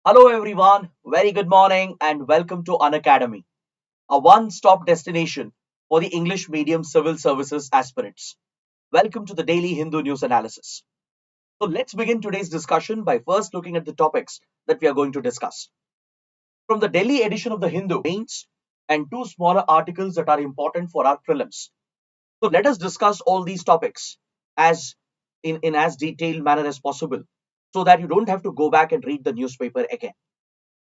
Hello everyone, very good morning and welcome to Unacademy, a one-stop destination for the English medium civil services aspirants. Welcome to the daily Hindu news analysis. So let's begin today's discussion by first looking at the topics that we are going to discuss. From the Delhi edition of the Hindu, mains and two smaller articles that are important for our prelims. So let us discuss all these topics as in as detailed manner as possible so that you don't have to go back and read the newspaper again.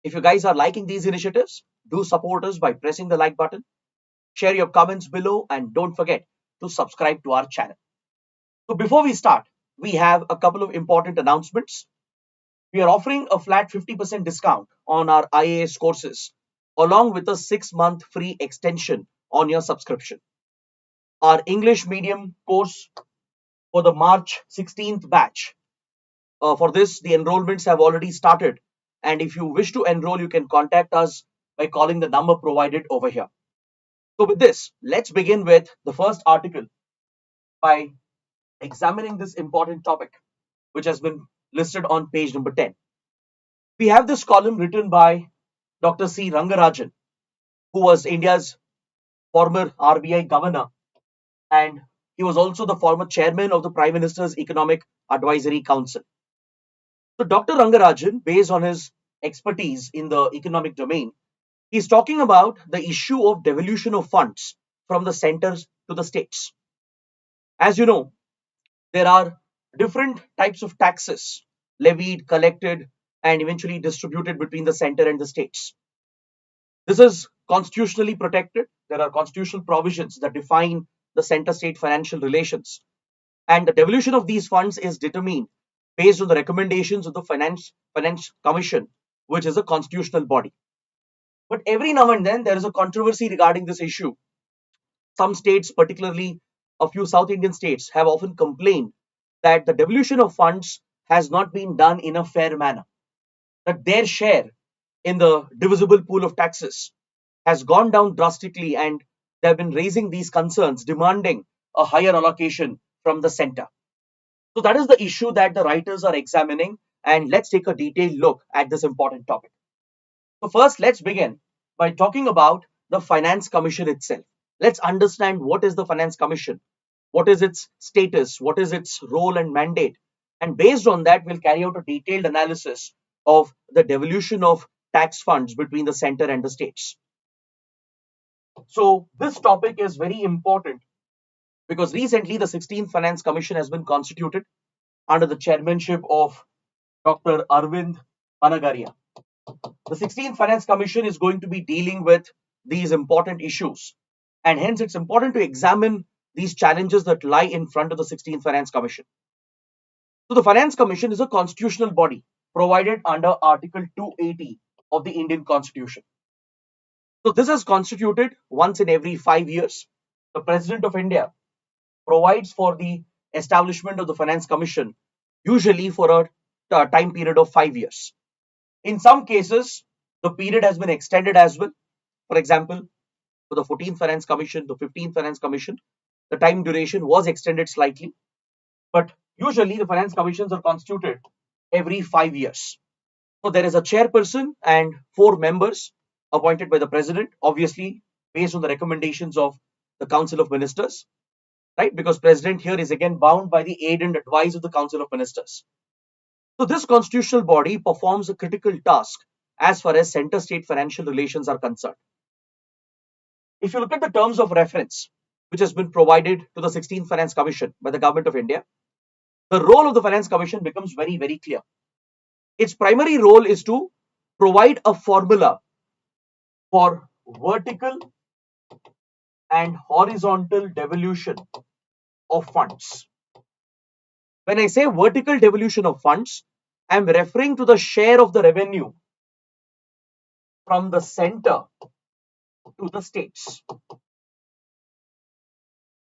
If you guys are liking these initiatives, do support us by pressing the like button, share your comments below, and don't forget to subscribe to our channel. So before we start, we have a couple of important announcements. We are offering a flat 50% discount on our IAS courses, along with a 6-month free extension on your subscription. Our English medium course for the March 16th batch. For this, the enrollments have already started. And if you wish to enroll, you can contact us by calling the number provided over here. So with this, let's begin with the first article by examining this important topic, which has been listed on page number 10. We have this column written by Dr. C. Rangarajan, who was India's former RBI governor, and he was also the former chairman of the Prime Minister's Economic Advisory Council. So Dr. Rangarajan, based on his expertise in the economic domain, he's talking about the issue of devolution of funds from the centers to the states. As you know, there are different types of taxes levied, collected, and eventually distributed between the center and the states. This is constitutionally protected. There are constitutional provisions that define the center-state financial relations. And the devolution of these funds is determined based on the recommendations of the Finance Commission, which is a constitutional body. But every now and then there is a controversy regarding this issue. Some states, particularly a few South Indian states, have often complained that the devolution of funds has not been done in a fair manner, that their share in the divisible pool of taxes has gone down drastically, and they have been raising these concerns, demanding a higher allocation from the center. So that is the issue that the writers are examining, and let's take a detailed look at this important topic. So first, let's begin by talking about the Finance Commission itself. Let's understand what is the Finance Commission, what is its status, what is its role and mandate, and based on that, we'll carry out a detailed analysis of the devolution of tax funds between the center and the states. So this topic is very important because recently the 16th Finance Commission has been constituted under the chairmanship of Dr. Arvind Panagaria. The 16th Finance Commission is going to be dealing with these important issues, and hence it's important to examine these challenges that lie in front of the 16th Finance Commission. So the Finance Commission is a constitutional body provided under Article 280 of the Indian Constitution. So this is constituted once in every 5 years. The President of India provides for the establishment of the Finance Commission, usually for a time period of 5 years. In some cases, the period has been extended as well. For example, for the 14th Finance Commission, the 15th Finance Commission, the time duration was extended slightly. But usually the Finance Commissions are constituted every 5 years. So there is a chairperson and 4 members appointed by the President, obviously based on the recommendations of the Council of Ministers. Right, because President here is again bound by the aid and advice of the Council of Ministers. So this constitutional body performs a critical task as far as center-state financial relations are concerned. If you look at the terms of reference, which has been provided to the 16th Finance Commission by the Government of India, the role of the Finance Commission becomes very, very clear. Its primary role is to provide a formula for vertical and horizontal devolution of funds. When I say vertical devolution of funds, I am referring to the share of the revenue from the center to the states.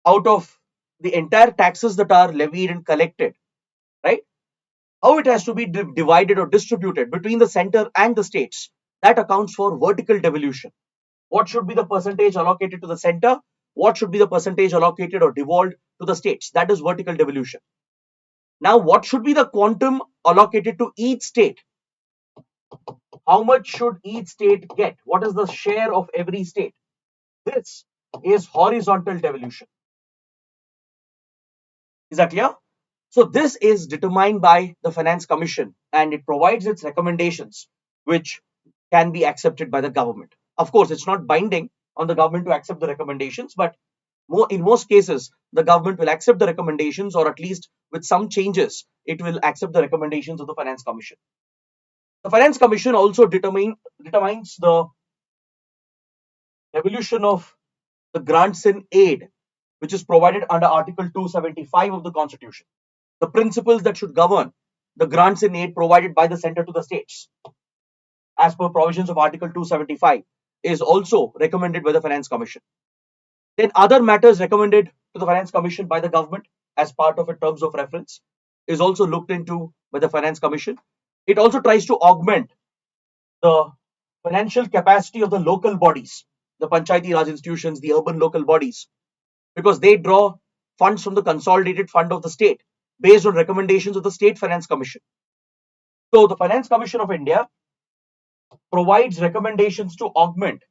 Out of the entire taxes that are levied and collected, right? How it has to be divided or distributed between the center and the states, that accounts for vertical devolution. What should be the percentage allocated to the center? What should be the percentage allocated or devolved to the states? That is vertical devolution. Now, what should be the quantum allocated to each state? how much should each state get? What is the share of every state? This is horizontal devolution. Is that clear? So this is determined by the Finance Commission and it provides its recommendations which can be accepted by the government. Of course, it's not binding on the government to accept the recommendations, but in most cases, the government will accept the recommendations, or at least with some changes, it will accept the recommendations of the Finance Commission. The Finance Commission also determines the evolution of the grants in aid, which is provided under Article 275 of the Constitution. The principles that should govern the grants in aid provided by the center to the states, as per provisions of Article 275, is also recommended by the Finance Commission. Then other matters recommended to the Finance Commission by the government as part of a terms of reference is also looked into by the Finance Commission. It also tries to augment the financial capacity of the local bodies, the Panchayati Raj institutions, the urban local bodies, because they draw funds from the consolidated fund of the state based on recommendations of the State Finance Commission. So the Finance Commission of India provides recommendations to augment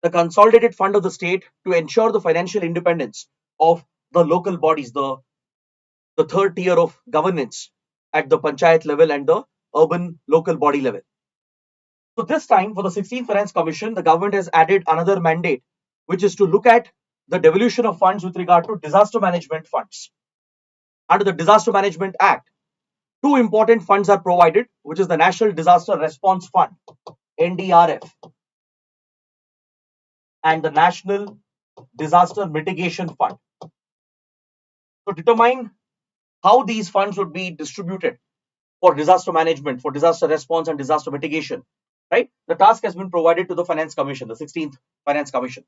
the consolidated fund of the state to ensure the financial independence of the local bodies, the third tier of governance at the panchayat level and the urban local body level. So this time for the 16th Finance Commission, the government has added another mandate, which is to look at the devolution of funds with regard to disaster management funds. Under the Disaster Management Act, two important funds are provided, which is the National Disaster Response Fund, NDRF, and the National Disaster Mitigation Fund. To determine how these funds would be distributed for disaster management, for disaster response and disaster mitigation, right? The task has been provided to the Finance Commission, the 16th Finance Commission.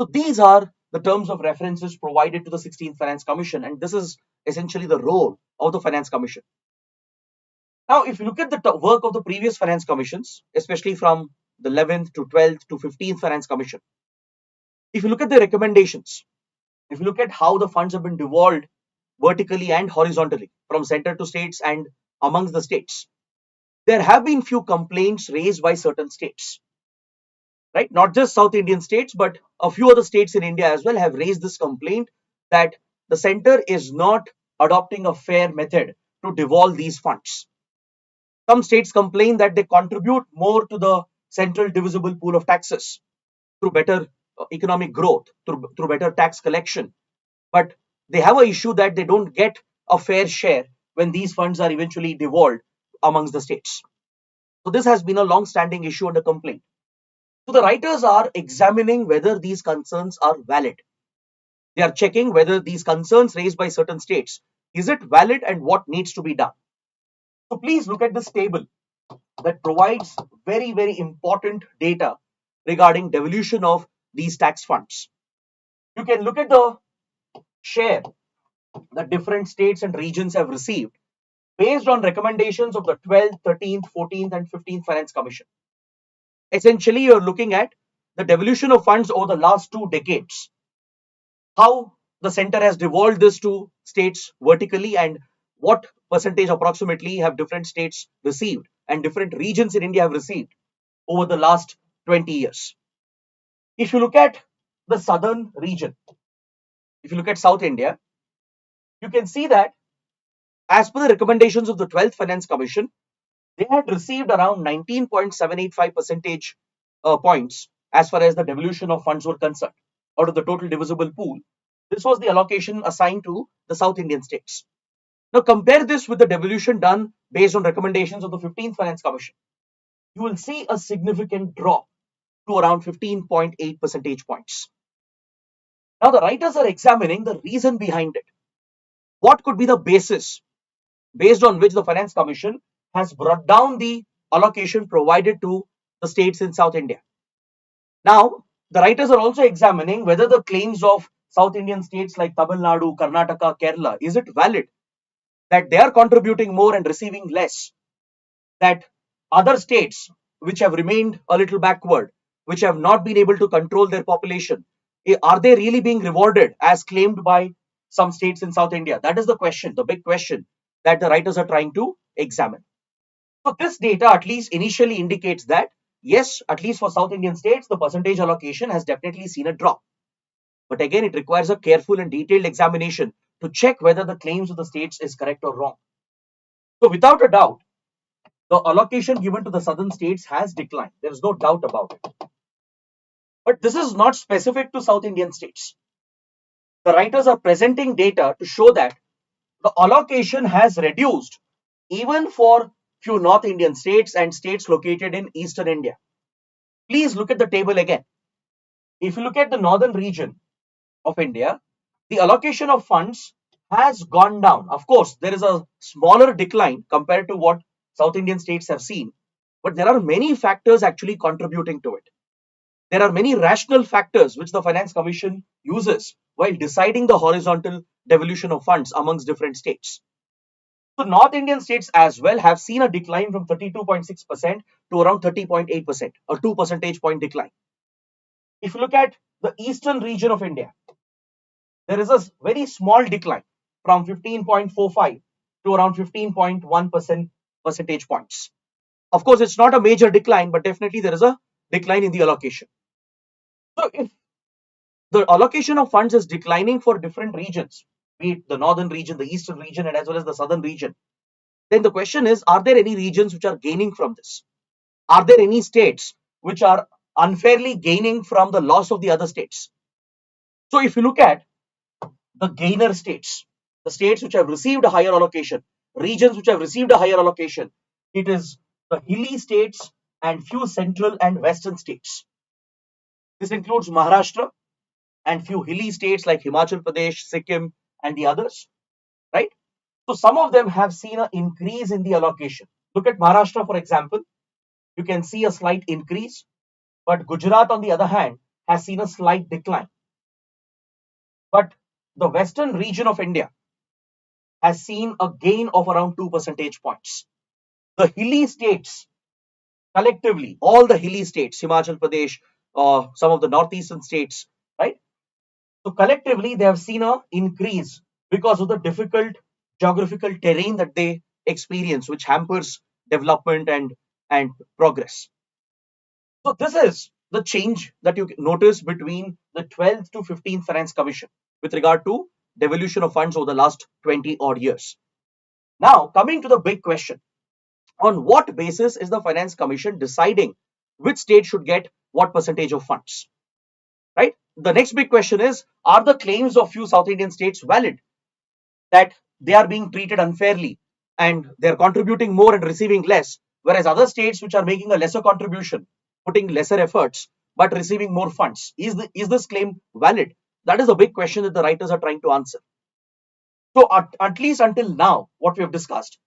So these are the terms of references provided to the 16th Finance Commission, and this is essentially the role of the Finance Commission. Now, if you look at the work of the previous Finance Commissions, especially from the 11th to 12th to 15th Finance Commission, if you look at the recommendations, if you look at how the funds have been devolved vertically and horizontally from center to states and amongst the states, there have been few complaints raised by certain states, right? Not just South Indian states, but a few other states in India as well have raised this complaint that the center is not adopting a fair method to devolve these funds. Some states complain that they contribute more to the central divisible pool of taxes through better economic growth, through better tax collection, but they have an issue that they don't get a fair share when these funds are eventually devolved amongst the states. So this has been a long-standing issue under complaint. So the writers are examining whether these concerns are valid. They are checking whether these concerns raised by certain states, is it valid and what needs to be done. So please look at this table that provides very, very important data regarding devolution of these tax funds. You can look at the share that different states and regions have received based on recommendations of the 12th, 13th, 14th and 15th Finance Commission. Essentially, you're looking at the devolution of funds over the last 2 decades, how the center has devolved this to states vertically and what percentage approximately have different states received and different regions in India have received over the last 20 years. If you look at the southern region, if you look at South India, you can see that as per the recommendations of the 12th Finance Commission, they had received around 19.785 percentage points as far as the devolution of funds were concerned out of the total divisible pool. This was the allocation assigned to the South Indian states. Now compare this with the devolution done based on recommendations of the 15th Finance Commission. You will see a significant drop to around 15.8 percentage points. Now the writers are examining the reason behind it. What could be the basis based on which the Finance Commission has brought down the allocation provided to the states in South India? Now, the writers are also examining whether the claims of South Indian states like Tamil Nadu, Karnataka, Kerala, is it valid that they are contributing more and receiving less? That other states which have remained a little backward, which have not been able to control their population, are they really being rewarded as claimed by some states in South India? That is the question, the big question that the writers are trying to examine. So this data at least initially indicates that, yes, at least for South Indian states, the percentage allocation has definitely seen a drop. But again, it requires a careful and detailed examination to check whether the claims of the states is correct or wrong. So without a doubt, the allocation given to the southern states has declined. There is no doubt about it. But this is not specific to South Indian states. The writers are presenting data to show that the allocation has reduced even for few North Indian states and states located in Eastern India. Please look at the table again. If you look at the northern region of India, the allocation of funds has gone down. Of course, there is a smaller decline compared to what South Indian states have seen, but there are many factors actually contributing to it. There are many rational factors which the Finance Commission uses while deciding the horizontal devolution of funds amongst different states. So North Indian states as well have seen a decline from 32.6% to around 30.8%, a 2 percentage point decline. If you look at the eastern region of India, there is a very small decline from 15.45 to around 15.1 percentage points. Of course, it's not a major decline, but definitely there is a decline in the allocation. So if the allocation of funds is declining for different regions, be it the northern region, the eastern region, and as well as the southern region, then the question is, are there any regions which are gaining from this? Are there any states which are unfairly gaining from the loss of the other states? So if you look at the gainer states, the states which have received a higher allocation, regions which have received a higher allocation, it is the hilly states and few central and western states. This includes Maharashtra and few hilly states like Himachal Pradesh, Sikkim, and the others, right? So some of them have seen an increase in the allocation. Look at Maharashtra, for example. You can see a slight increase, but Gujarat, on the other hand, has seen a slight decline. But the western region of India has seen a gain of around 2 percentage points. The hilly states, collectively, all the hilly states, Himachal Pradesh, some of the northeastern states, right? So collectively, they have seen an increase because of the difficult geographical terrain that they experience, which hampers development and progress. So this is the change that you notice between the 12th to 15th Finance Commission with regard to devolution of funds over the last 20 odd years. Now, coming to the big question, on what basis is the Finance Commission deciding which state should get what percentage of funds? Right? The next big question is, are the claims of few South Indian states valid that they are being treated unfairly and they're contributing more and receiving less, whereas other states which are making a lesser contribution, putting lesser efforts, but receiving more funds? Is this claim valid? That is the big question that the writers are trying to answer. So at least until now, what we have discussed,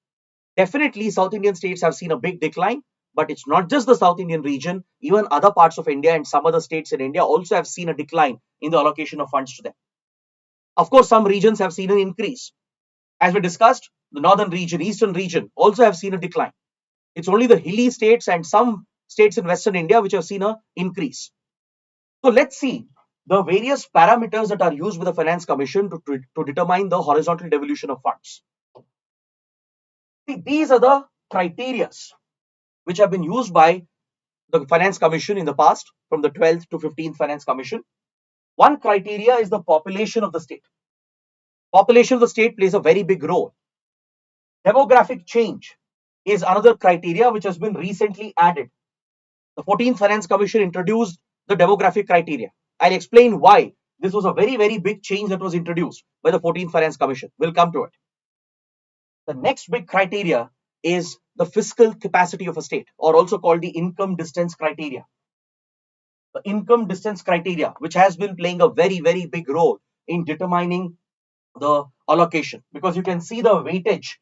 definitely South Indian states have seen a big decline, but it's not just the South Indian region, even other parts of India and some other states in India also have seen a decline in the allocation of funds to them. Of course, some regions have seen an increase. As we discussed, the northern region, eastern region also have seen a decline. It's only the hilly states and some states in Western India which have seen an increase. So let's see the various parameters that are used by the Finance Commission to determine the horizontal devolution of funds. See, these are the criteria which have been used by the Finance Commission in the past, from the 12th to 15th Finance Commission. One criteria is the population of the state. Population of the state plays a very big role. Demographic change is another criteria which has been recently added. The 14th Finance Commission introduced the demographic criteria. I'll explain why this was a very, very big change that was introduced by the 14th Finance Commission. We'll come to it. The next big criteria is the fiscal capacity of a state, or also called the income distance criteria. The income distance criteria, which has been playing a very, very big role in determining the allocation, because you can see the weightage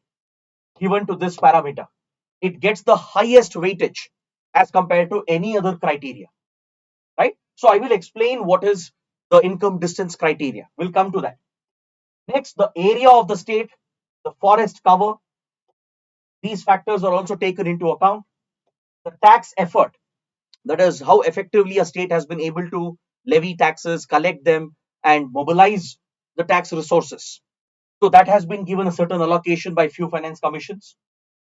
given to this parameter. It gets the highest weightage as compared to any other criteria, right? So I will explain what is the income distance criteria. We'll come to that. Next, the area of the state, the forest cover. These factors are also taken into account. The tax effort, that is how effectively a state has been able to levy taxes, collect them, and mobilize the tax resources. So that has been given a certain allocation by few finance commissions,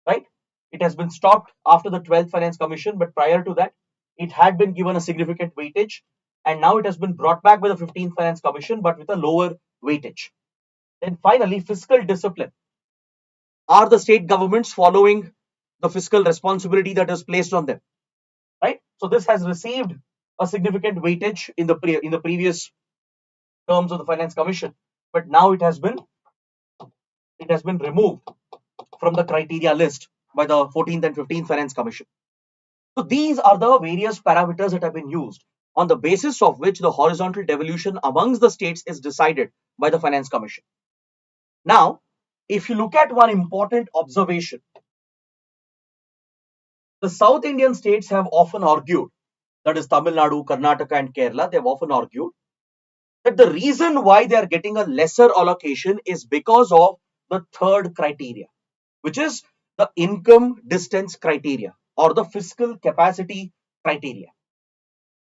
right? It has been stopped after the 12th Finance Commission, but prior to that, it had been given a significant weightage, and now it has been brought back by the 15th Finance Commission, but with a lower weightage. Then finally, fiscal discipline. Are the state governments following the fiscal responsibility that is placed on them? Right. So this has received a significant weightage in the previous terms of the Finance Commission, but now it has been removed from the criteria list by the 14th and 15th Finance Commission. So these are the various parameters that have been used, on the basis of which the horizontal devolution amongst the states is decided by the Finance Commission. Now, if you look at one important observation, the South Indian states have often argued, that is Tamil Nadu, Karnataka and Kerala, they have often argued that the reason why they are getting a lesser allocation is because of the third criteria, which is the income distance criteria or the fiscal capacity criteria.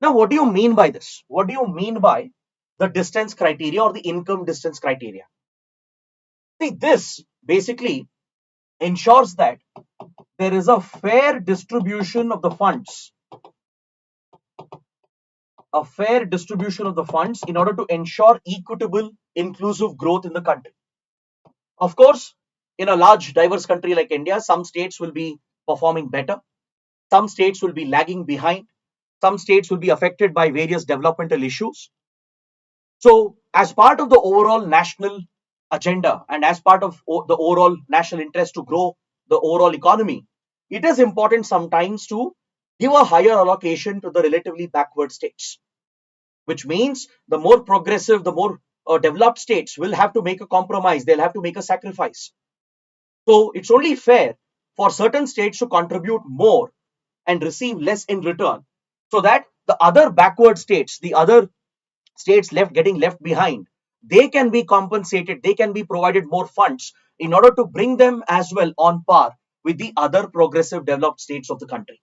Now, what do you mean by this? What do you mean by the distance criteria or the income distance criteria? See, this basically ensures that there is a fair distribution of the funds, in order to ensure equitable, inclusive growth in the country. Of course, in a large, diverse country like India, some states will be performing better, some states will be lagging behind, some states will be affected by various developmental issues. So, as part of the overall national agenda and as part of the overall national interest to grow the overall economy, it is important sometimes to give a higher allocation to the relatively backward states, which means the more progressive, the more developed states will have to make a compromise, they'll have to make a sacrifice. So it's only fair for certain states to contribute more and receive less in return, so that the other backward states, the other states getting left behind, they can be compensated, they can be provided more funds in order to bring them as well on par with the other progressive developed states of the country.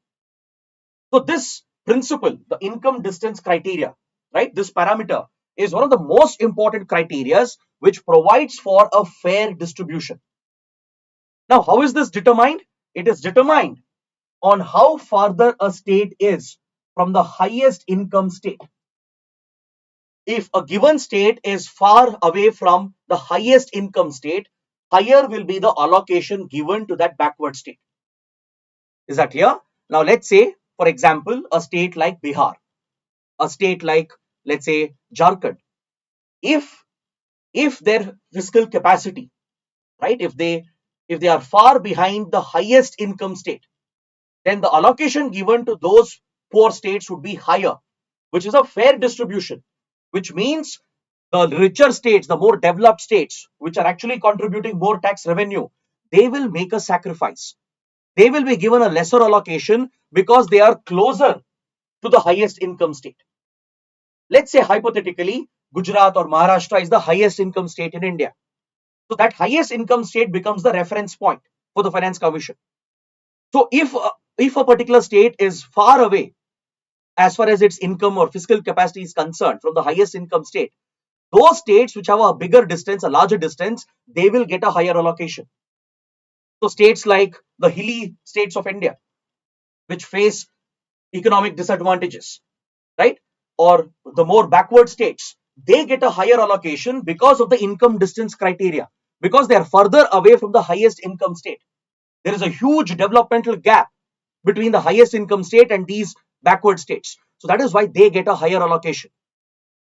So this principle, the income distance criteria, right, this parameter is one of the most important criteria which provides for a fair distribution. Now, how is this determined? It is determined on how farther a state is from the highest income state. If a given state is far away from the highest income state, higher will be the allocation given to that backward state. Is that clear? Now, let's say, for example, a state like Bihar, a state like, let's say, Jharkhand. If their fiscal capacity, right, if they are far behind the highest income state, then the allocation given to those poor states would be higher, which is a fair distribution, which means the richer states, the more developed states, which are actually contributing more tax revenue, they will make a sacrifice. They will be given a lesser allocation because they are closer to the highest income state. Let's say hypothetically, Gujarat or Maharashtra is the highest income state in India. So that highest income state becomes the reference point for the Finance Commission. So if a particular state is far away as far as its income or fiscal capacity is concerned from the highest income state, those states which have a bigger distance, a larger distance, they will get a higher allocation. So states like the hilly states of India, which face economic disadvantages, right, or the more backward states, they get a higher allocation because of the income distance criteria, because they are further away from the highest income state. There is a huge developmental gap between the highest income state and these backward states. So that is why they get a higher allocation.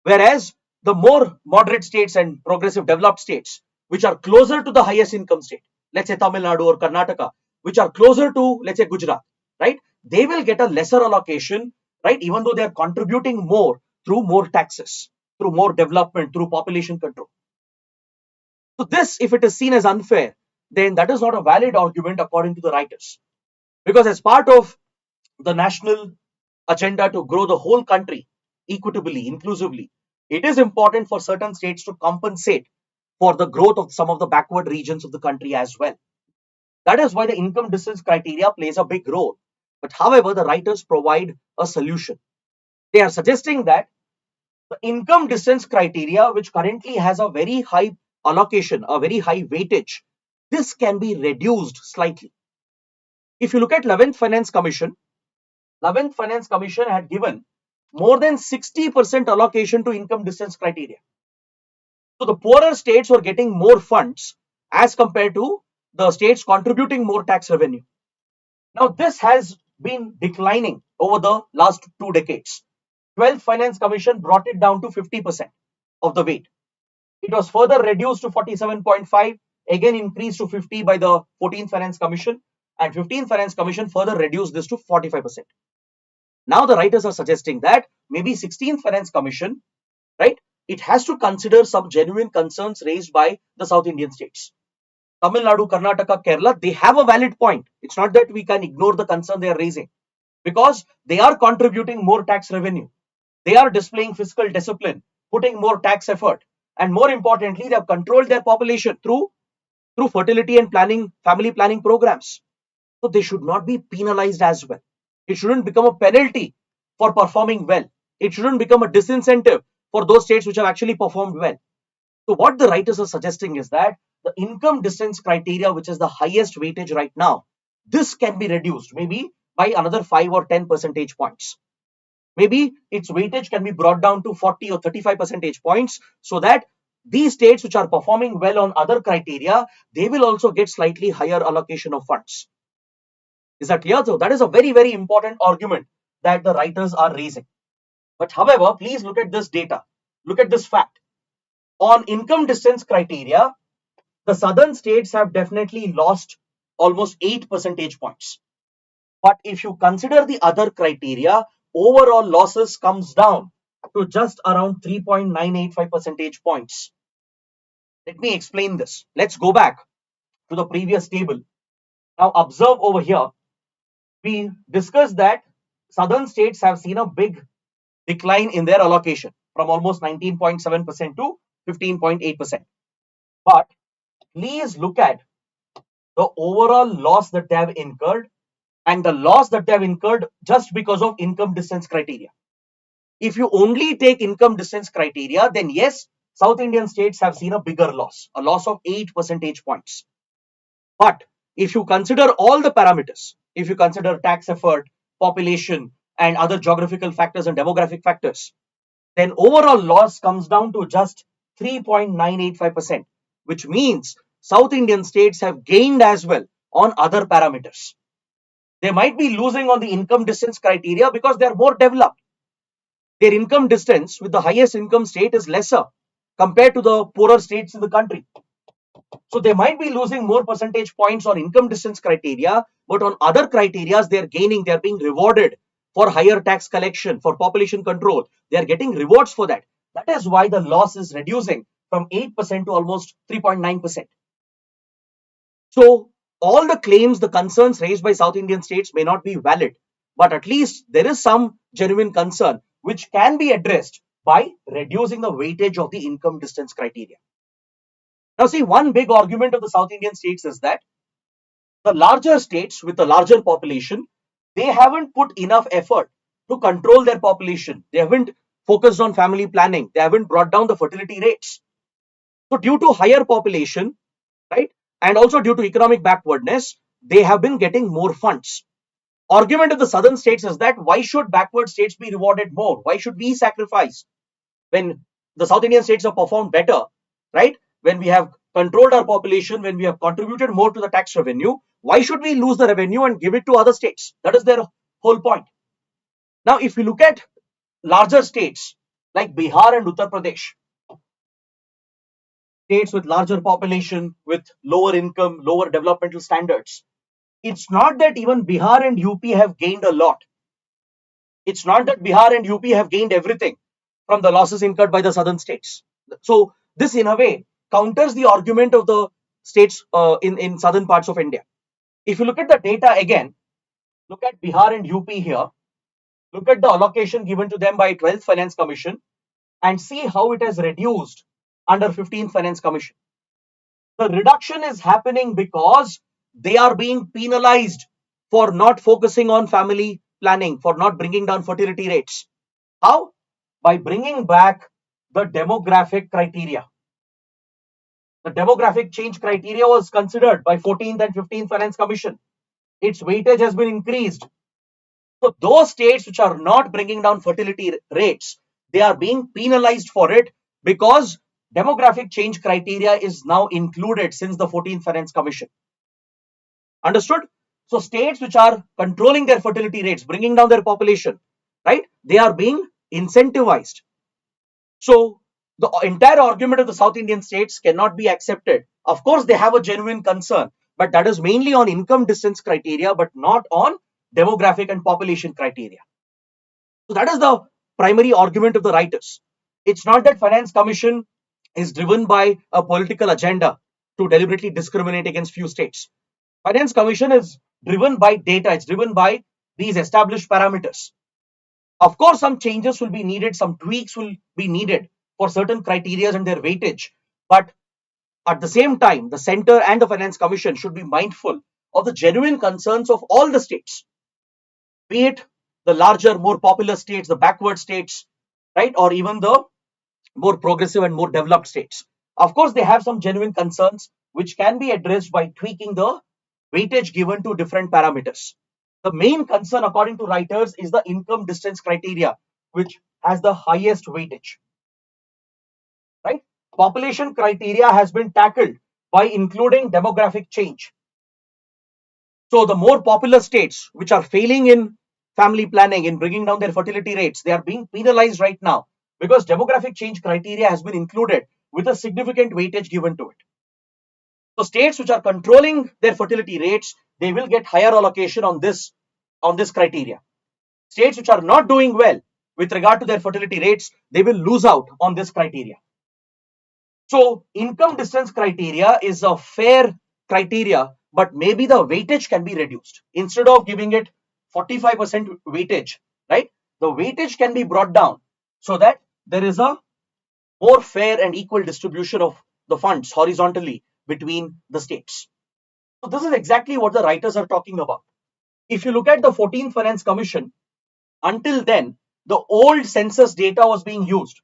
Whereas the more moderate states and progressive developed states, which are closer to the highest income state, let's say Tamil Nadu or Karnataka, which are closer to, let's say, Gujarat, right, they will get a lesser allocation, right, even though they are contributing more through more taxes, through more development, through population control. So this, if it is seen as unfair, then that is not a valid argument according to the writers. Because as part of the national agenda to grow the whole country equitably, inclusively, it is important for certain states to compensate for the growth of some of the backward regions of the country as well. That is why the income distance criteria plays a big role. But however, the writers provide a solution. They are suggesting that the income distance criteria, which currently has a very high allocation, a very high weightage, this can be reduced slightly. If you look at 11th Finance Commission, 11th Finance Commission had given more than 60% allocation to income distance criteria. So the poorer states were getting more funds as compared to the states contributing more tax revenue. Now this has been declining over the last 2 decades. 12th Finance Commission brought it down to 50% of the weight. It was further reduced to 47.5, again increased to 50 by the 14th Finance Commission, and 15th Finance Commission further reduced this to 45%. Now the writers are suggesting that maybe 16th Finance Commission, right, it has to consider some genuine concerns raised by the South Indian states. Tamil Nadu, Karnataka, Kerala, they have a valid point. It's not that we can ignore the concern they are raising, because they are contributing more tax revenue. They are displaying fiscal discipline, putting more tax effort, and more importantly, they have controlled their population through fertility and planning, family planning programs. So they should not be penalized as well. It shouldn't become a penalty for performing well. It shouldn't become a disincentive for those states which have actually performed well. So what the writers are suggesting is that the income distance criteria, which is the highest weightage right now, this can be reduced maybe by another 5 or 10 percentage points. Maybe its weightage can be brought down to 40 or 35 percentage points, so that these states which are performing well on other criteria, they will also get slightly higher allocation of funds. Is that clear? So that is a very, very important argument that the writers are raising. But however, please look at this data. Look at this fact. On income distance criteria, the southern states have definitely lost almost 8 percentage points. But if you consider the other criteria, overall losses comes down to just around 3.985 percentage points. Let me explain this. Let's go back to the previous table. Now observe over here, we discussed that southern states have seen a big decline in their allocation from almost 19.7% to 15.8%. But please look at the overall loss that they have incurred, and the loss that they have incurred just because of income distance criteria. If you only take income distance criteria, then yes, South Indian states have seen a bigger loss, a loss of 8 percentage points. But if you consider all the parameters, if you consider tax effort, population, and other geographical factors and demographic factors, then overall loss comes down to just 3.985%, which means South Indian states have gained as well on other parameters. They might be losing on the income distance criteria because they are more developed. Their income distance with the highest income state is lesser compared to the poorer states in the country. So they might be losing more percentage points on income distance criteria, but on other criteria, they are gaining, they are being rewarded for higher tax collection, for population control. They are getting rewards for that. That is why the loss is reducing from 8% to almost 3.9%. So all the claims, the concerns raised by South Indian states may not be valid, but at least there is some genuine concern which can be addressed by reducing the weightage of the income distance criteria. Now see, one big argument of the South Indian states is that the larger states with a larger population, they haven't put enough effort to control their population. They haven't focused on family planning. They haven't brought down the fertility rates. So due to higher population, right, and also due to economic backwardness, they have been getting more funds. Argument of the southern states is that why should backward states be rewarded more? Why should we sacrifice when the South Indian states have performed better, right? When we have controlled our population, when we have contributed more to the tax revenue, why should we lose the revenue and give it to other states? That is their whole point. Now, if you look at larger states like Bihar and Uttar Pradesh, states with larger population, with lower income, lower developmental standards, it's not that even Bihar and UP have gained a lot. It's not that Bihar and UP have gained everything from the losses incurred by the southern states. So this in a way counters the argument of the states in southern parts of India. If you look at the data again, look at Bihar and UP here, look at the allocation given to them by 12th Finance Commission and see how it has reduced under 15th Finance Commission. The reduction is happening because they are being penalized for not focusing on family planning, for not bringing down fertility rates. How? By bringing back the demographic criteria. The demographic change criteria was considered by 14th and 15th Finance Commission. its weightage has been increased. So those states which are not bringing down fertility rates, they are being penalized for it because demographic change criteria is now included since the 14th Finance Commission. Understood? So states which are controlling their fertility rates, bringing down their population, right? They are being incentivized. So the entire argument of the South Indian states cannot be accepted. Of course, they have a genuine concern, but that is mainly on income distance criteria, but not on demographic and population criteria. So that is the primary argument of the writers. It's not that Finance Commission is driven by a political agenda to deliberately discriminate against few states. Finance Commission is driven by data. It's driven by these established parameters. Of course, some changes will be needed, some tweaks will be needed for certain criteria and their weightage. But at the same time, the center and the Finance Commission should be mindful of the genuine concerns of all the states, be it the larger, more popular states, the backward states, right, or even the more progressive and more developed states. Of course, they have some genuine concerns which can be addressed by tweaking the weightage given to different parameters. The main concern, according to writers, is the income distance criteria, which has the highest weightage. Right? Population criteria has been tackled by including demographic change. So the more popular states which are failing in family planning, in bringing down their fertility rates, they are being penalized right now because demographic change criteria has been included with a significant weightage given to it. So states which are controlling their fertility rates, they will get higher allocation on this criteria. States which are not doing well with regard to their fertility rates, they will lose out on this criteria. So income distance criteria is a fair criteria, but maybe the weightage can be reduced. Instead of giving it 45% weightage, right? The weightage can be brought down so that there is a more fair and equal distribution of the funds horizontally between the states. So this is exactly what the writers are talking about. If you look at the 14th Finance Commission, until then, the old census data was being used.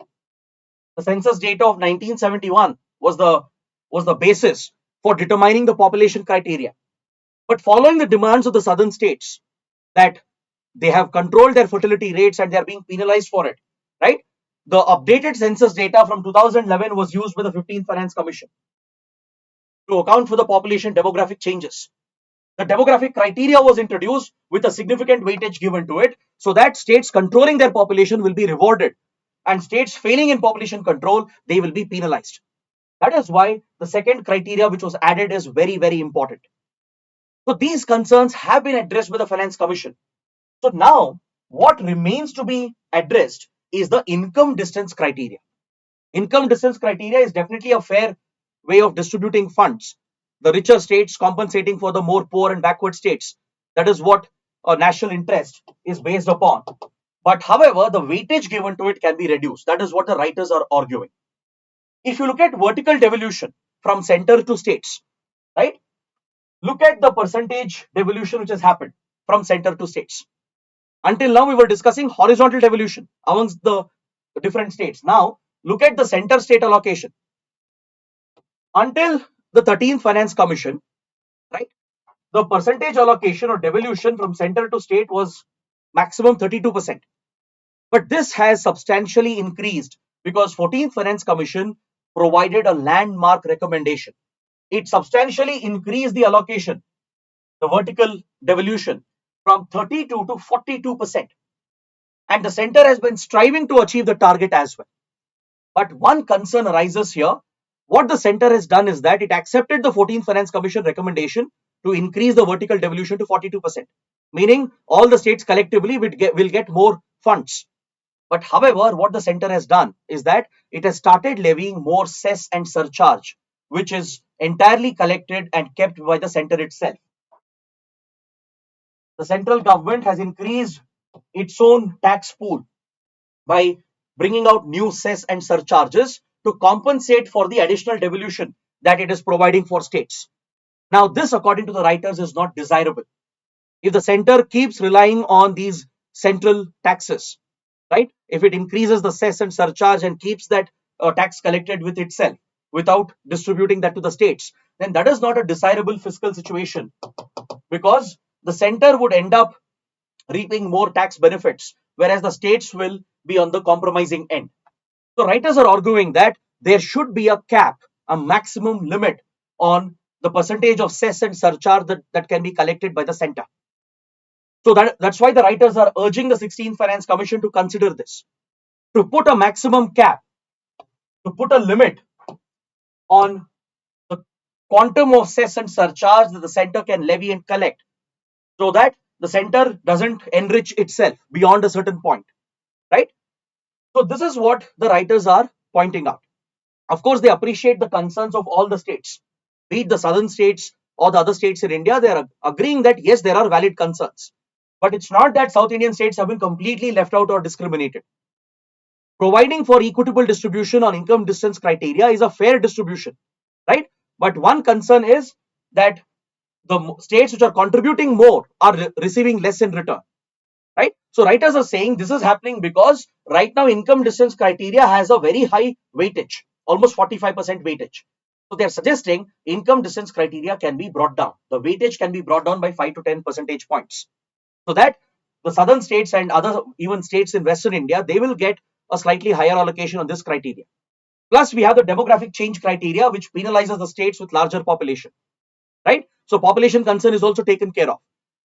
The census data of 1971 was the basis for determining the population criteria. But following the demands of the southern states that they have controlled their fertility rates and they are being penalized for it, right? The updated census data from 2011 was used by the 15th Finance Commission to account for the population demographic changes. The demographic criteria was introduced with a significant weightage given to it so that states controlling their population will be rewarded and states failing in population control, they will be penalized. That is why the second criteria which was added is very, very important. So these concerns have been addressed by the Finance Commission. So now what remains to be addressed is the income distance criteria. Income distance criteria is definitely a fair way of distributing funds. The richer states compensating for the more poor and backward states. That is what a national interest is based upon. But however, the weightage given to it can be reduced. That is what the writers are arguing. If you look at vertical devolution from center to states, right? Look at the percentage devolution which has happened from center to states. Until now, we were discussing horizontal devolution amongst the different states. Now, look at the center state allocation. Until the 13th Finance Commission, right? The percentage allocation or devolution from center to state was maximum 32%. But this has substantially increased because 14th Finance Commission provided a landmark recommendation. It substantially increased the allocation, the vertical devolution, from 32 to 42%. And the center has been striving to achieve the target as well. But one concern arises here. What the center has done is that it accepted the 14th Finance Commission recommendation to increase the vertical devolution to 42%, meaning all the states collectively will get more funds. But however, what the center has done is that it has started levying more cess and surcharge, which is entirely collected and kept by the center itself. The central government has increased its own tax pool by bringing out new cess and surcharges to compensate for the additional devolution that it is providing for states. Now, this, according to the writers, is not desirable. If the center keeps relying on these central taxes, right? If it increases the cess and surcharge and keeps that tax collected with itself without distributing that to the states, then that is not a desirable fiscal situation because the center would end up reaping more tax benefits, whereas the states will be on the compromising end. So writers are arguing that there should be a cap, a maximum limit on the percentage of cess and surcharge that can be collected by the center. So that's why the writers are urging the 16th Finance Commission to consider this, to put a maximum cap, to put a limit on the quantum of cess and surcharge that the center can levy and collect, so that the center doesn't enrich itself beyond a certain point, right? So this is what the writers are pointing out. Of course, they appreciate the concerns of all the states, be it the southern states or the other states in India. They are agreeing that yes, there are valid concerns, but it's not that South Indian states have been completely left out or discriminated. Providing for equitable distribution on income distance criteria is a fair distribution, right? But one concern is that the states which are contributing more are receiving less in return, right? So writers are saying this is happening because right now income distance criteria has a very high weightage, almost 45% weightage. So they're suggesting income distance criteria can be brought down. The weightage can be brought down by 5 to 10 percentage points, so that the southern states and other even states in Western India, they will get a slightly higher allocation on this criteria. Plus, we have the demographic change criteria, which penalizes the states with larger population, right? So population concern is also taken care of.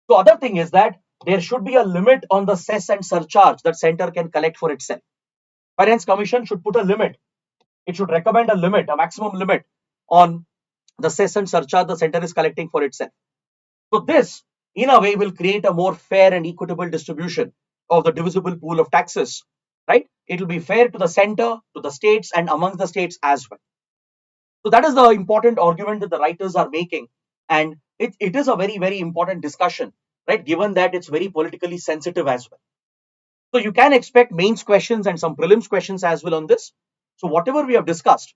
So other thing is that there should be a limit on the cess and surcharge that center can collect for itself. Finance Commission should put a limit. It should recommend a limit, a maximum limit on the cess and surcharge the center is collecting for itself. So this, in a way, will create a more fair and equitable distribution of the divisible pool of taxes, right? It will be fair to the center, to the states, and amongst the states as well. So that is the important argument that the writers are making, and it is a very, very important discussion, right? Given that it's very politically sensitive as well. So you can expect mains questions and some prelims questions as well on this. So whatever we have discussed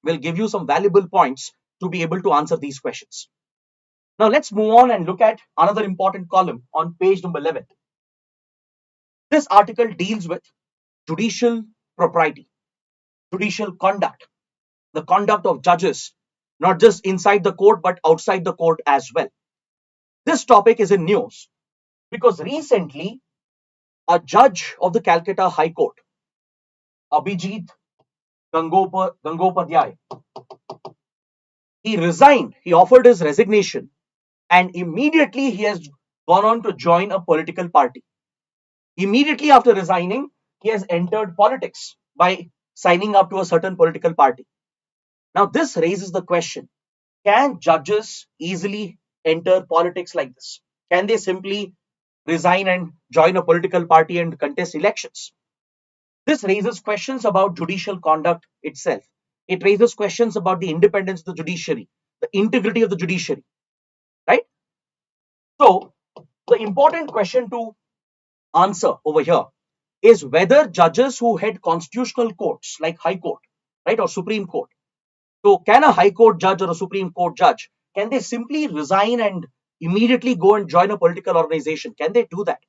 will give you some valuable points to be able to answer these questions. Now let's move on and look at another important column on page number 11. This article deals with judicial propriety, judicial conduct, the conduct of judges, not just inside the court but outside the court as well. This topic is in news because recently a judge of the Calcutta High Court, Abhijit Gangopadhyay, he resigned, he offered his resignation, and immediately he has gone on to join a political party. Immediately after resigning, he has entered politics by signing up to a certain political party. Now this raises the question, can judges easily enter politics like this? Can they simply resign and join a political party and contest elections? This raises questions about judicial conduct itself. It raises questions about the independence of the judiciary, the integrity of the judiciary, right? So the important question to answer over here is whether judges who head constitutional courts like High Court, right, or Supreme Court, so can a High Court judge or a Supreme Court judge, can they simply resign and immediately go and join a political organization? Can they do that?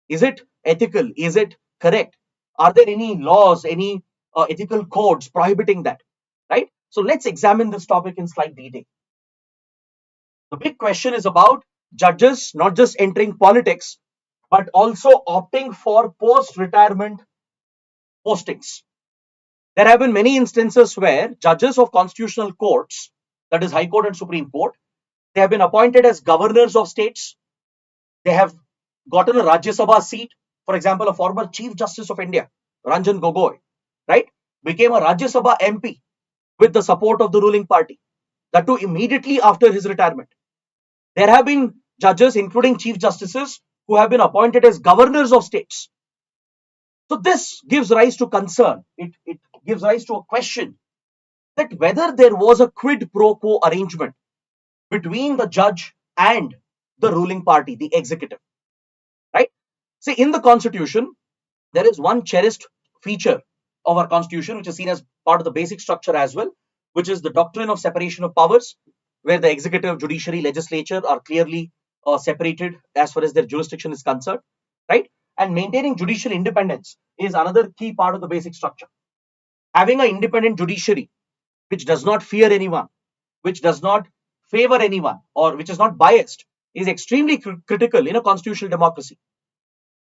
Is it ethical? Is it correct? Are there any laws, any ethical codes prohibiting that, right? So let's examine this topic in slight detail. The big question is about judges not just entering politics, but also opting for post-retirement postings. There have been many instances where judges of constitutional courts, that is High Court and Supreme Court, they have been appointed as governors of states. They have gotten a Rajya Sabha seat. For example, a former Chief Justice of India, Ranjan Gogoi, right, became a Rajya Sabha MP with the support of the ruling party. That too immediately after his retirement. There have been judges, including Chief Justices, who have been appointed as governors of states. So this gives rise to concern. It gives rise to a question that whether there was a quid pro quo arrangement between the judge and the ruling party, the executive, right? See, in the constitution, there is one cherished feature of our constitution, which is seen as part of the basic structure as well, which is the doctrine of separation of powers, where the executive, judiciary, legislature are clearly separated as far as their jurisdiction is concerned, right? And maintaining judicial independence is another key part of the basic structure. Having an independent judiciary which does not fear anyone, which does not favor anyone, or which is not biased, is extremely critical in a constitutional democracy.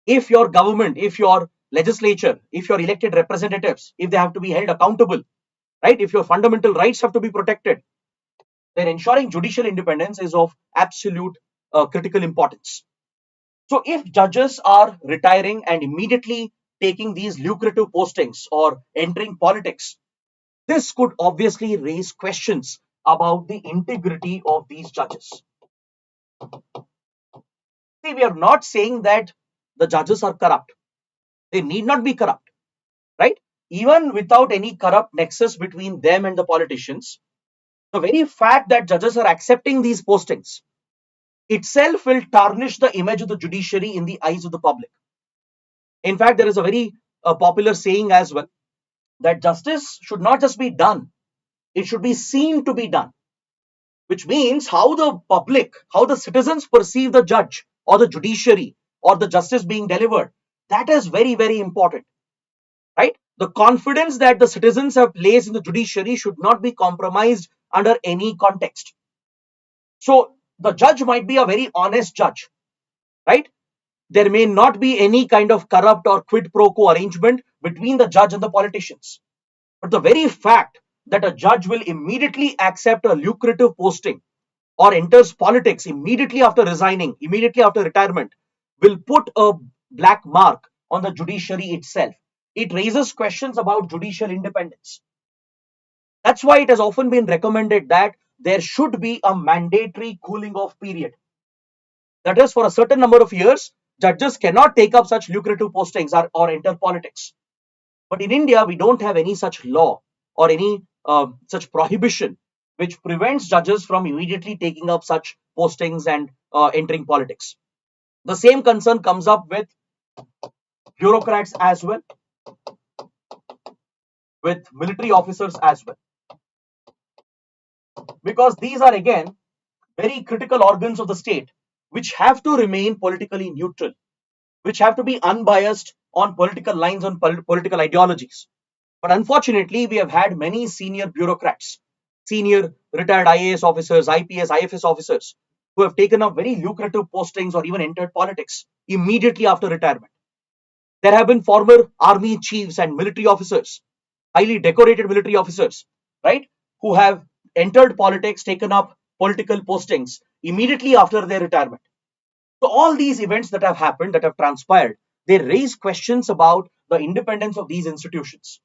If your government, if your legislature, if your elected representatives, if they have to be held accountable, right? If your fundamental rights have to be protected, then ensuring judicial independence is of absolute critical importance. So if judges are retiring and immediately taking these lucrative postings or entering politics, this could obviously raise questions about the integrity of these judges. See, we are not saying that the judges are corrupt. They need not be corrupt, right? Even without any corrupt nexus between them and the politicians, the very fact that judges are accepting these postings itself will tarnish the image of the judiciary in the eyes of the public. In fact, there is a very popular saying as well that justice should not just be done, it should be seen to be done, which means how the public, how the citizens perceive the judge or the judiciary or the justice being delivered. That is very, very important, right? The confidence that the citizens have placed in the judiciary should not be compromised under any context. So the judge might be a very honest judge, right? There may not be any kind of corrupt or quid pro quo arrangement between the judge and the politicians. But the very fact that a judge will immediately accept a lucrative posting or enters politics immediately after resigning, immediately after retirement, will put a black mark on the judiciary itself. It raises questions about judicial independence. That's why it has often been recommended that there should be a mandatory cooling off period. That is, for a certain number of years, judges cannot take up such lucrative postings or enter politics. But in India, we don't have any such law or any such prohibition which prevents judges from immediately taking up such postings and entering politics. The same concern comes up with bureaucrats as well, with military officers as well. Because these are again very critical organs of the state which have to remain politically neutral, which have to be unbiased on political lines, on political ideologies. But unfortunately, we have had many senior bureaucrats, senior retired IAS officers, IPS, IFS officers who have taken up very lucrative postings or even entered politics immediately after retirement. There have been former army chiefs and military officers, highly decorated military officers, right, who have entered politics, taken up political postings immediately after their retirement. So all these events that have happened, that have transpired, they raise questions about the independence of these institutions.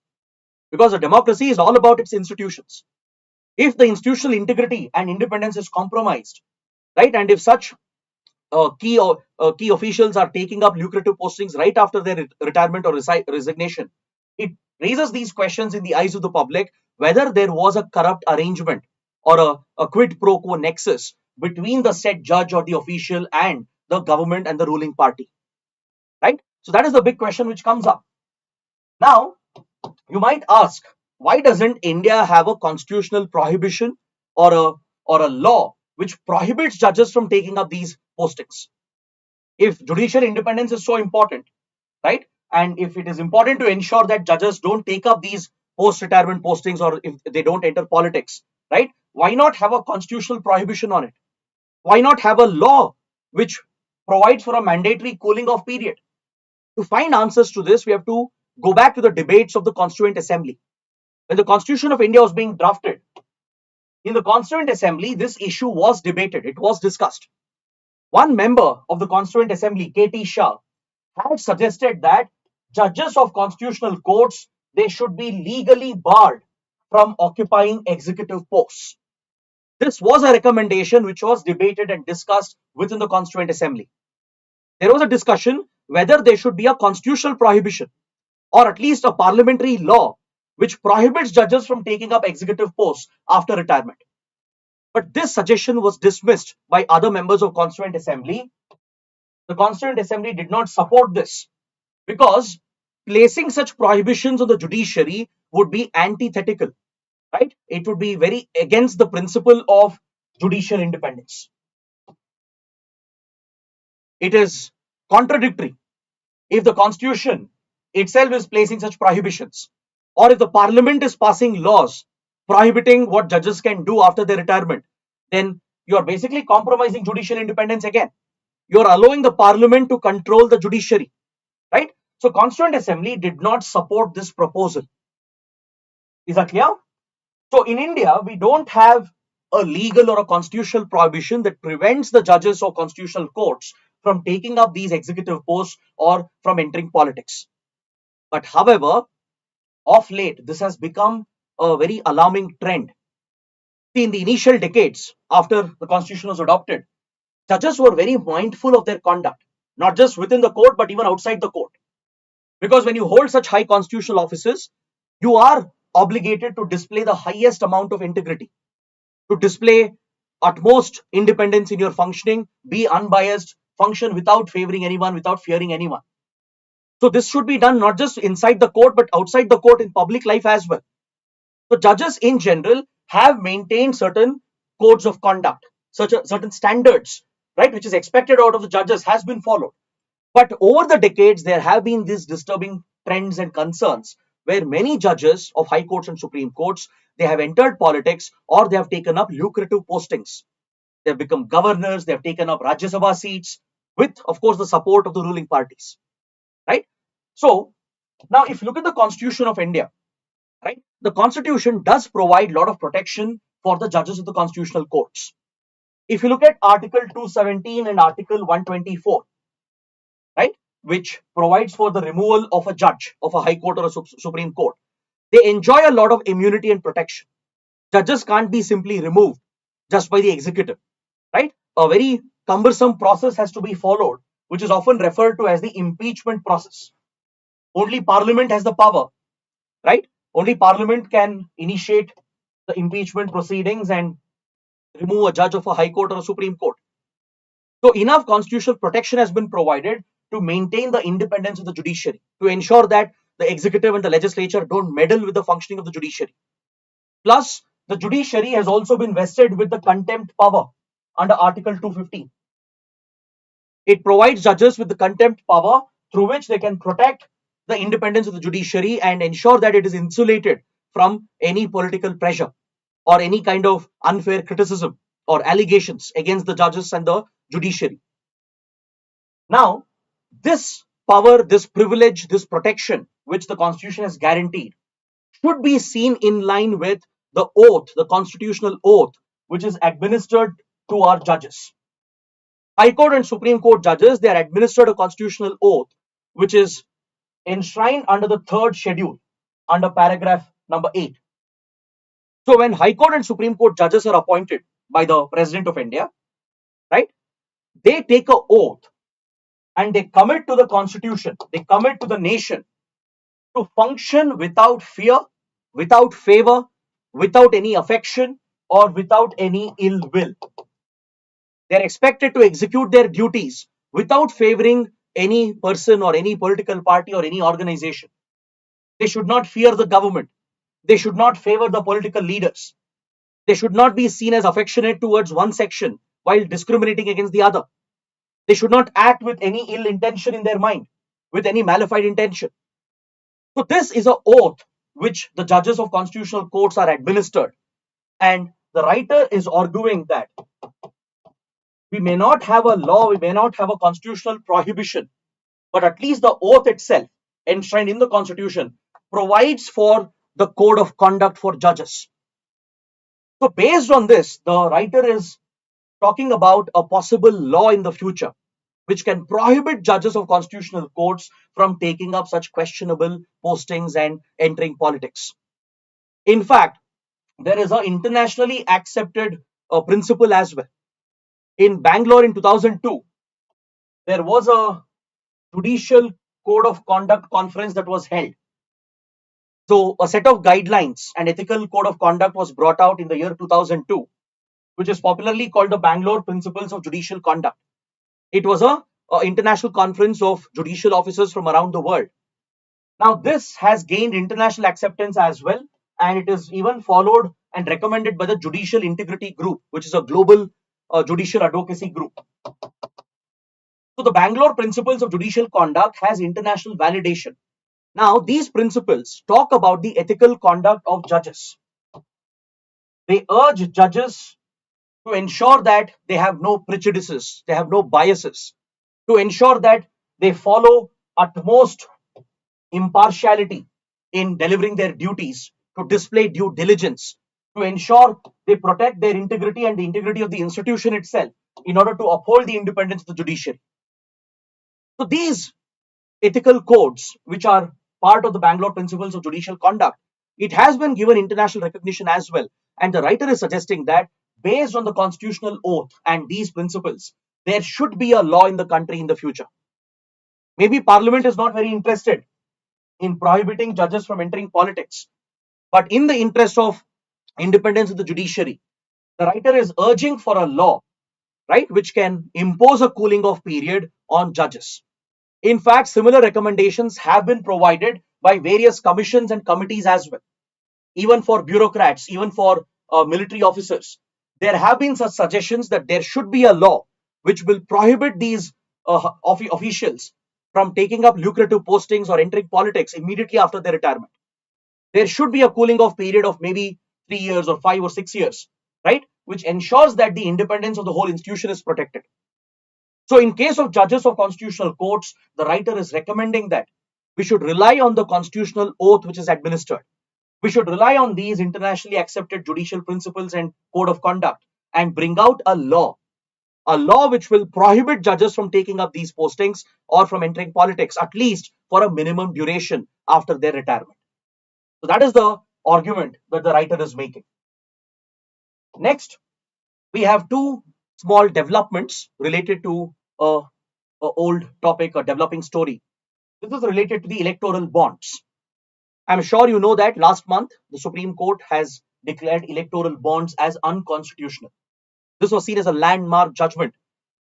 Because a democracy is all about its institutions. If the institutional integrity and independence is compromised, right, and if such key officials are taking up lucrative postings right after their retirement or resignation, it raises these questions in the eyes of the public whether there was a corrupt arrangement or a quid pro quo nexus between the said judge or the official and the government and the ruling party, right? So that is the big question which comes up. Now, you might ask, why doesn't India have a constitutional prohibition or a law which prohibits judges from taking up these postings? If judicial independence is so important, right, and if it is important to ensure that judges don't take up these post-retirement postings or if they don't enter politics, right, why not have a constitutional prohibition on it? Why not have a law which provides for a mandatory cooling off period? To find answers to this, we have to go back to the debates of the Constituent Assembly. When the Constitution of India was being drafted, in the Constituent Assembly, this issue was debated, it was discussed. One member of the Constituent Assembly, K.T. Shah, had suggested that judges of constitutional courts, they should be legally barred from occupying executive posts. This was a recommendation which was debated and discussed within the Constituent Assembly. There was a discussion whether there should be a constitutional prohibition or at least a parliamentary law which prohibits judges from taking up executive posts after retirement. But this suggestion was dismissed by other members of Constituent Assembly. The Constituent Assembly did not support this because placing such prohibitions on the judiciary would be antithetical, right? It would be very against the principle of judicial independence. It is contradictory if the Constitution itself is placing such prohibitions, or if the Parliament is passing laws prohibiting what judges can do after their retirement, then You are basically compromising judicial independence again. You are allowing the parliament to control the judiciary, right? So Constituent Assembly did not support this proposal. Is that clear? So in India, we don't have a legal or a constitutional prohibition that prevents the judges or constitutional courts from taking up these executive posts or from entering politics. But however, of late, this has become a very alarming trend. See, in the initial decades after the constitution was adopted, judges were very mindful of their conduct, not just within the court, but even outside the court. Because when you hold such high constitutional offices, you are obligated to display the highest amount of integrity, to display utmost independence in your functioning, be unbiased, function without favoring anyone, without fearing anyone. So this should be done not just inside the court, but outside the court in public life as well. So judges in general have maintained certain codes of conduct, certain standards, right, which is expected out of the judges has been followed. But over the decades, there have been these disturbing trends and concerns where many judges of high courts and supreme courts, they have entered politics or they have taken up lucrative postings. They have become governors, they have taken up Rajya Sabha seats with, of course, the support of the ruling parties, right? So now if you look at the Constitution of India, right, the Constitution does provide a lot of protection for the judges of the constitutional courts. If you look at Article 217 and Article 124, right, which provides for the removal of a judge of a high court or a supreme court, they enjoy a lot of immunity and protection. Judges can't be simply removed just by the executive, right? A very cumbersome process has to be followed, which is often referred to as the impeachment process. Only Parliament has the power, right? Only Parliament can initiate the impeachment proceedings and remove a judge of a high court or a supreme court. So enough constitutional protection has been provided to maintain the independence of the judiciary, to ensure that the executive and the legislature don't meddle with the functioning of the judiciary. Plus, the judiciary has also been vested with the contempt power under Article 215. It provides judges with the contempt power through which they can protect the independence of the judiciary and ensure that it is insulated from any political pressure or any kind of unfair criticism or allegations against the judges and the judiciary. Now, this power, this privilege, this protection which the Constitution has guaranteed should be seen in line with the oath, the constitutional oath, which is administered to our judges. High Court and Supreme Court judges, they are administered a constitutional oath, which is enshrined under the third schedule, under paragraph number 8. So when High Court and Supreme Court judges are appointed by the President of India, right, they take an oath and they commit to the Constitution, they commit to the nation to function without fear, without favor, without any affection, or without any ill will. They are expected to execute their duties without favoring any person or any political party or any organization. They should not fear the government. They should not favor the political leaders. They should not be seen as affectionate towards one section while discriminating against the other. They should not act with any ill intention in their mind, with any malified intention. So this is an oath which the judges of constitutional courts are administered. And the writer is arguing that we may not have a law, we may not have a constitutional prohibition, but at least the oath itself, enshrined in the Constitution, provides for the code of conduct for judges. So based on this, the writer is talking about a possible law in the future which can prohibit judges of constitutional courts from taking up such questionable postings and entering politics. In fact, there is an internationally accepted principle as well. In Bangalore in 2002, there was a judicial code of conduct conference that was held. So a set of guidelines and ethical code of conduct was brought out in the year 2002, which is popularly called the Bangalore Principles of Judicial Conduct. It was a international conference of judicial officers from around the world. Now this has gained international acceptance as well, and it is even followed and recommended by the Judicial Integrity Group, which is a global judicial advocacy group. So the Bangalore Principles of Judicial Conduct has international validation. Now these principles talk about the ethical conduct of judges. They urge judges to ensure that they have no prejudices, they have no biases, to ensure that they follow utmost impartiality in delivering their duties, to display due diligence, to ensure they protect their integrity and the integrity of the institution itself in order to uphold the independence of the judiciary. So these ethical codes, which are part of the Bangalore Principles of Judicial Conduct, it has been given international recognition as well. And the writer is suggesting that based on the constitutional oath and these principles, there should be a law in the country in the future. Maybe Parliament is not very interested in prohibiting judges from entering politics, but in the interest of independence of the judiciary, the writer is urging for a law, right, which can impose a cooling off period on judges. In fact, similar recommendations have been provided by various commissions and committees as well. Even for bureaucrats, even for military officers, there have been such suggestions that there should be a law which will prohibit these officials from taking up lucrative postings or entering politics immediately after their retirement. There should be a cooling off period of maybe 3 years or 5 or 6 years, right, which ensures that the independence of the whole institution is protected. So in case of judges of constitutional courts, the writer is recommending that we should rely on the constitutional oath which is administered. We should rely on these internationally accepted judicial principles and code of conduct and bring out a law which will prohibit judges from taking up these postings or from entering politics, at least for a minimum duration after their retirement. So that is the argument that the writer is making. Next, we have two small developments related to a old topic, a developing story. This is related to the electoral bonds. I'm sure you know that last month the Supreme Court has declared electoral bonds as unconstitutional. This was seen as a landmark judgment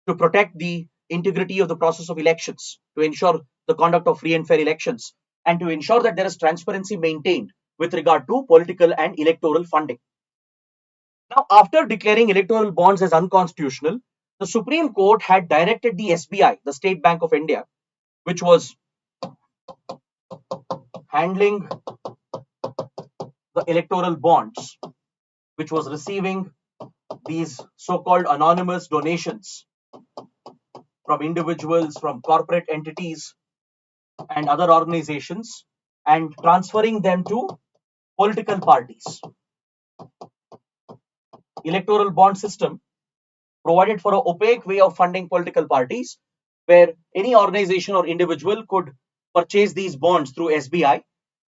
to protect the integrity of the process of elections, to ensure the conduct of free and fair elections, and to ensure that there is transparency maintained with regard to political and electoral funding. Now, after declaring electoral bonds as unconstitutional, the Supreme Court had directed the SBI, the State Bank of India, which was handling the electoral bonds, which was receiving these so-called anonymous donations from individuals, from corporate entities and other organizations, and transferring them to political parties. Electoral bond system provided for an opaque way of funding political parties, where any organization or individual could purchase these bonds through SBI,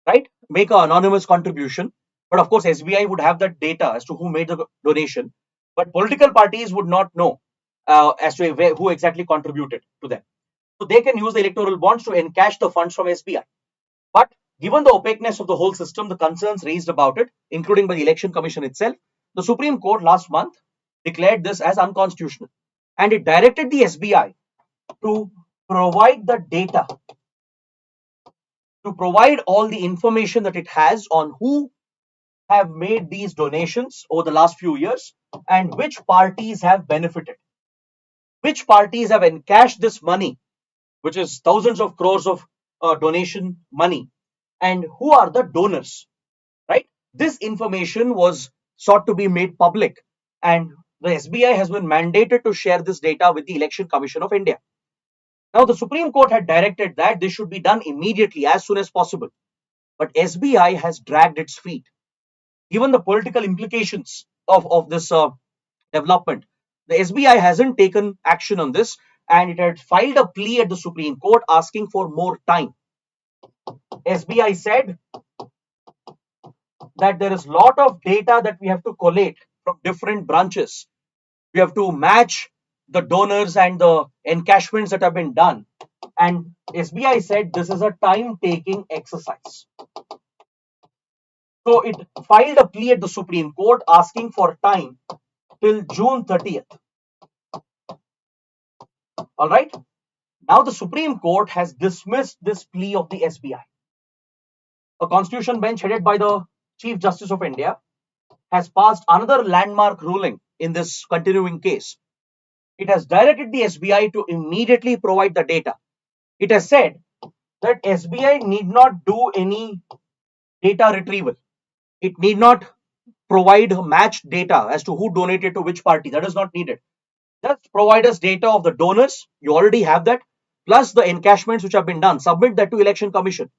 right? Make an anonymous contribution. But of course, SBI would have that data as to who made the donation. But political parties would not know as to who exactly contributed to them. So they can use the electoral bonds to encash the funds from SBI. But given the opaqueness of the whole system, the concerns raised about it, including by the Election Commission itself, the Supreme Court last month declared this as unconstitutional. And it directed the SBI to provide the data, to provide all the information that it has on who have made these donations over the last few years and which parties have benefited, which parties have encashed this money, which is thousands of crores of donation money, and who are the donors, right? This information was sought to be made public, and the SBI has been mandated to share this data with the Election Commission of India. Now, the Supreme Court had directed that this should be done immediately, as soon as possible. But SBI has dragged its feet. Given the political implications of this development, the SBI hasn't taken action on this, and it had filed a plea at the Supreme Court asking for more time. SBI said that there is a lot of data that we have to collate from different branches. We have to match the donors and the encashments that have been done. And SBI said this is a time-taking exercise. So it filed a plea at the Supreme Court asking for time till June 30th. All right. Now the Supreme Court has dismissed this plea of the SBI. A constitution bench headed by the Chief Justice of India has passed another landmark ruling in this continuing case. It has directed the SBI to immediately provide the data. It has said that SBI need not do any data retrieval. It need not provide matched data as to who donated to which party. That is not needed. Just provide us data of the donors. You already have that, plus the encashments which have been done. Submit that to Election Commission,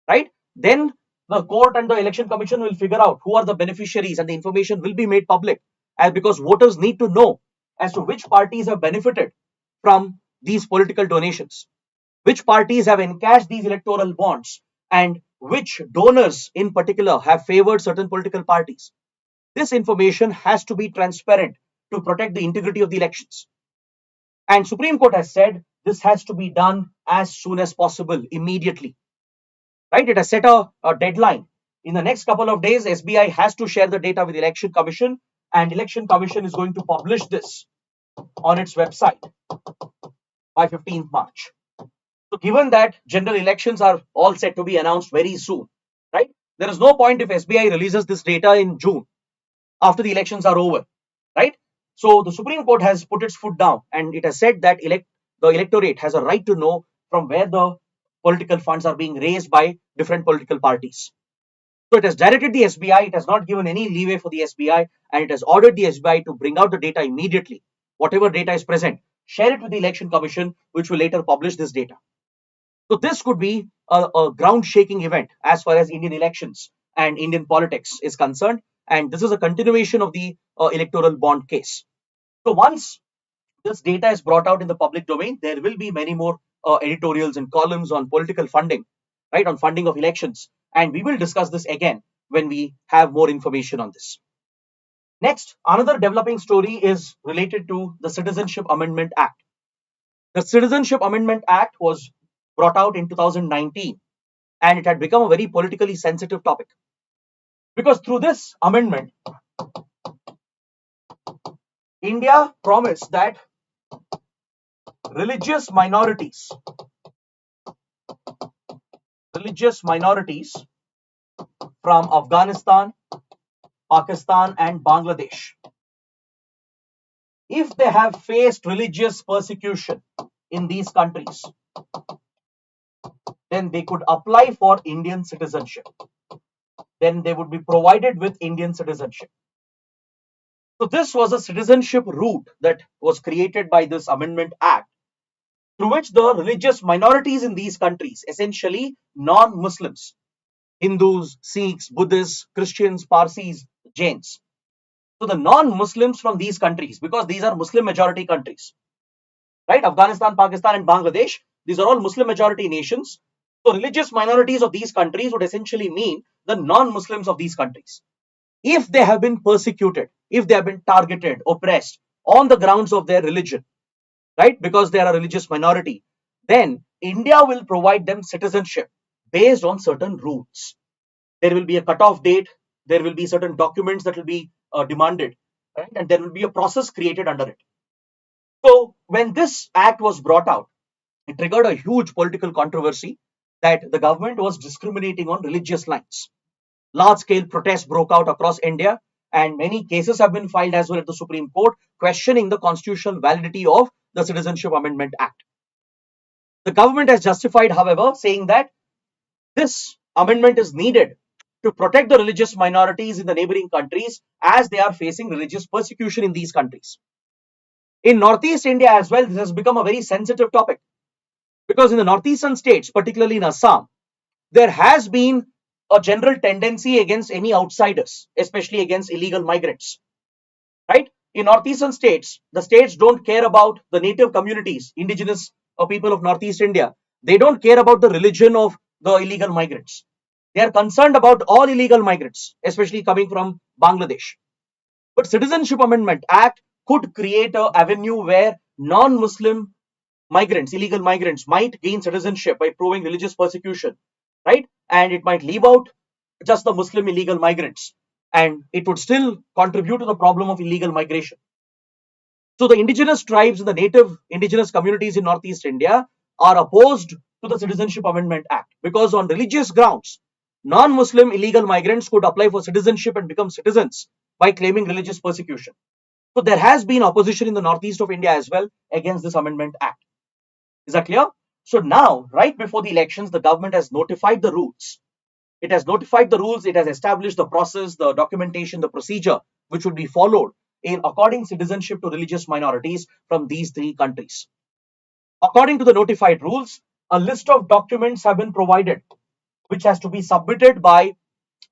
right? Then the court and the Election Commission will figure out who are the beneficiaries, and the information will be made public, and because voters need to know as to which parties have benefited from these political donations, which parties have encashed these electoral bonds, and which donors in particular have favored certain political parties. This information has to be transparent to protect the integrity of the elections. And Supreme Court has said this has to be done as soon as possible, immediately. Right? It has set a deadline. In the next couple of days, SBI has to share the data with the Election Commission, and Election Commission is going to publish this on its website by 15th March. So given that general elections are all set to be announced very soon, right? There is no point if SBI releases this data in June after the elections are over, right? So the Supreme Court has put its foot down, and it has said that the electorate has a right to know from where the political funds are being raised by different political parties. So it has directed the SBI, it has not given any leeway for the SBI, and it has ordered the SBI to bring out the data immediately. Whatever data is present, share it with the Election Commission, which will later publish this data. So this could be a ground-shaking event as far as Indian elections and Indian politics is concerned, and this is a continuation of the electoral bond case. So once this data is brought out in the public domain, there will be many more editorials and columns on political funding, right, on funding of elections, and we will discuss this again when we have more information on this. Next, another developing story is related to the Citizenship Amendment Act. The Citizenship Amendment Act was brought out in 2019, and it had become a very politically sensitive topic, because through this amendment, India promised that religious minorities from Afghanistan, Pakistan and Bangladesh, if they have faced religious persecution in these countries, then they could apply for Indian citizenship. Then they would be provided with Indian citizenship. So this was a citizenship route that was created by this Amendment Act, through which the religious minorities in these countries, essentially non-Muslims, Hindus, Sikhs, Buddhists, Christians, Parsis, Jains. So the non-Muslims from these countries, because these are Muslim majority countries, right? Afghanistan, Pakistan and Bangladesh, these are all Muslim majority nations. So religious minorities of these countries would essentially mean the non-Muslims of these countries. If they have been persecuted, if they have been targeted, oppressed on the grounds of their religion, right, because they are a religious minority, then India will provide them citizenship based on certain rules. There will be a cutoff date, there will be certain documents that will be demanded, right, and there will be a process created under it. So when this act was brought out, it triggered a huge political controversy that the government was discriminating on religious lines. Large-scale protests broke out across India, and many cases have been filed as well at the Supreme Court questioning the constitutional validity of the Citizenship Amendment Act. The government has justified, however, saying that this amendment is needed to protect the religious minorities in the neighboring countries as they are facing religious persecution in these countries. In Northeast India as well, this has become a very sensitive topic, because in the northeastern states, particularly in Assam, there has been a general tendency against any outsiders, especially against illegal migrants, right? In northeastern states, the states don't care about the native communities, indigenous people of Northeast India. They don't care about the religion of the illegal migrants. They are concerned about all illegal migrants, especially coming from Bangladesh. But Citizenship Amendment Act could create an avenue where non-Muslim migrants, illegal migrants, might gain citizenship by proving religious persecution, right? And it might leave out just the Muslim illegal migrants, and it would still contribute to the problem of illegal migration. So the indigenous tribes and the native indigenous communities in Northeast India are opposed to the Citizenship Amendment Act, because on religious grounds, non-Muslim illegal migrants could apply for citizenship and become citizens by claiming religious persecution. So there has been opposition in the northeast of India as well against this Amendment Act. Is that clear? So now, right before the elections, the government has notified the routes It has notified the rules, it has established the process, the documentation, the procedure which would be followed in according citizenship to religious minorities from these three countries. According to the notified rules, a list of documents have been provided which has to be submitted by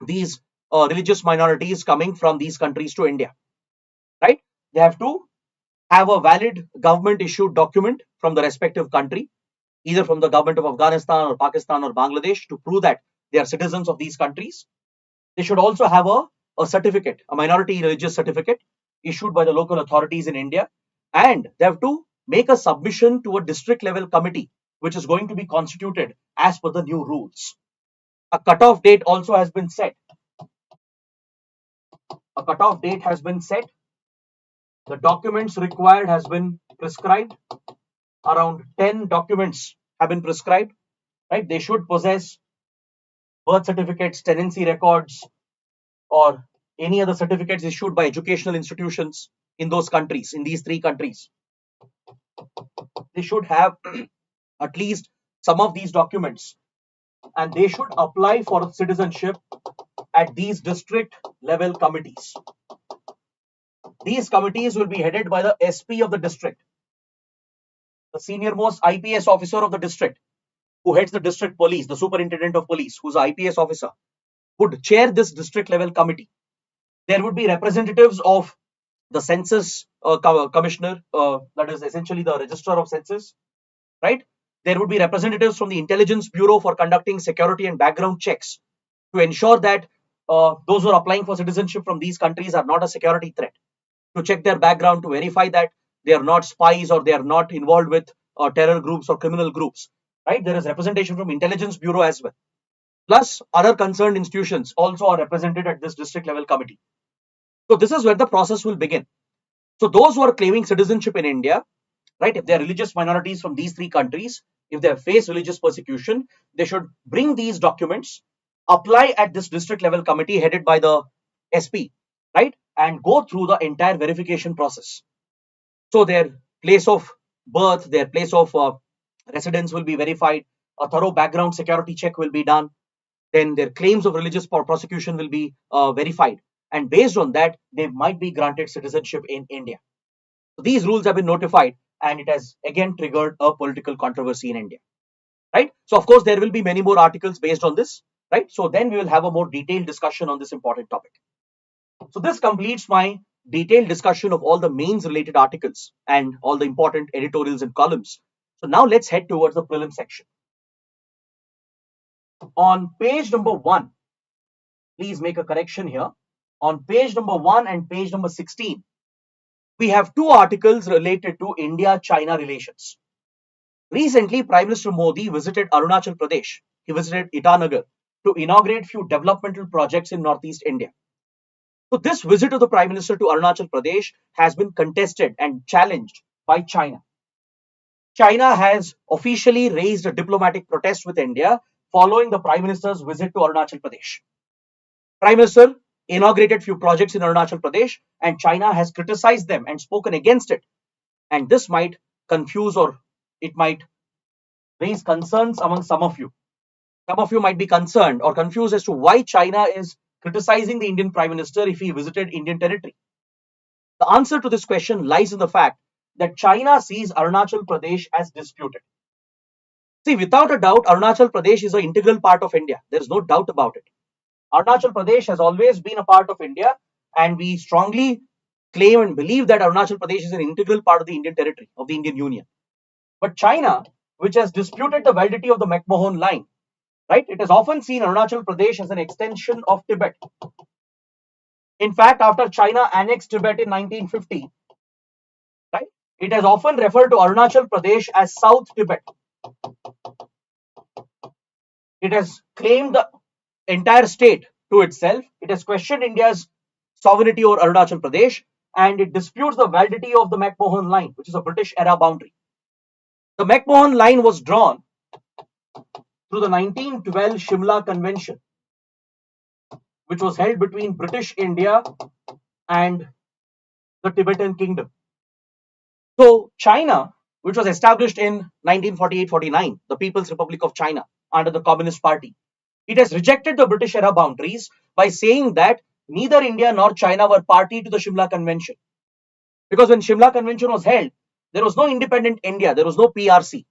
these religious minorities coming from these countries to India. Right? They have to have a valid government issued document from the respective country, either from the government of Afghanistan or Pakistan or Bangladesh, to prove that they are citizens of these countries. They should also have a certificate, a minority religious certificate issued by the local authorities in India, and they have to make a submission to a district level committee which is going to be constituted as per the new rules. A cutoff date also has been set. A cutoff date has been set. The documents required has been prescribed. Around 10 documents have been prescribed. Right? They should possess birth certificates, tenancy records, or any other certificates issued by educational institutions in those countries, in these three countries. They should have at least some of these documents, and they should apply for citizenship at these district level committees. These committees will be headed by the SP of the district, the senior most IPS officer of the district, who heads the district police, the superintendent of police, who's an IPS officer, would chair this district level committee. There would be representatives of the census commissioner, that is essentially the registrar of census, right? There would be representatives from the intelligence bureau for conducting security and background checks to ensure that those who are applying for citizenship from these countries are not a security threat, to check their background, to verify that they are not spies or they are not involved with terror groups or criminal groups, right? There is representation from intelligence bureau as well. Plus, other concerned institutions also are represented at this district level committee. So this is where the process will begin. So those who are claiming citizenship in India, right, if they are religious minorities from these three countries, if they have faced religious persecution, they should bring these documents, apply at this district level committee headed by the SP, right, and go through the entire verification process. So their place of birth, their place of residence will be verified, a thorough background security check will be done, then their claims of religious prosecution will be verified, and based on that, they might be granted citizenship in India. So these rules have been notified, and it has again triggered a political controversy in India, right? So of course there will be many more articles based on this, right? So then we will have a more detailed discussion on this important topic. So this completes my detailed discussion of all the mains related articles and all the important editorials and columns. So now let's head towards the prelim section. On page number 1, please make a correction here. On page number 1 and page number 16, we have two articles related to India-China relations. Recently, Prime Minister Modi visited Arunachal Pradesh. He visited Itanagar to inaugurate few developmental projects in Northeast India. So this visit of the Prime Minister to Arunachal Pradesh has been contested and challenged by China. China has officially raised a diplomatic protest with India following the Prime Minister's visit to Arunachal Pradesh. Prime Minister inaugurated few projects in Arunachal Pradesh, and China has criticized them and spoken against it. And this might confuse, or it might raise concerns among some of you. Some of you might be concerned or confused as to why China is criticizing the Indian Prime Minister if he visited Indian territory. The answer to this question lies in the fact that China sees Arunachal Pradesh as disputed. See, without a doubt, Arunachal Pradesh is an integral part of India. There is no doubt about it. Arunachal Pradesh has always been a part of India, and we strongly claim and believe that Arunachal Pradesh is an integral part of the Indian territory, of the Indian Union. But China, which has disputed the validity of the McMahon line, right, it has often seen Arunachal Pradesh as an extension of Tibet. In fact, after China annexed Tibet in 1950, right, it has often referred to Arunachal Pradesh as South Tibet. It has claimed the entire state to itself. It has questioned India's sovereignty over Arunachal Pradesh, and it disputes the validity of the McMahon line, which is a British era boundary. The McMahon line was drawn through the 1912 Shimla Convention, which was held between British India and the Tibetan Kingdom. So China, which was established in 1948-49, the People's Republic of China under the Communist Party, It has rejected the British era boundaries by saying that neither India nor China were party to the Shimla Convention. Because when Shimla Convention was held, there was no independent India, there was no PRC,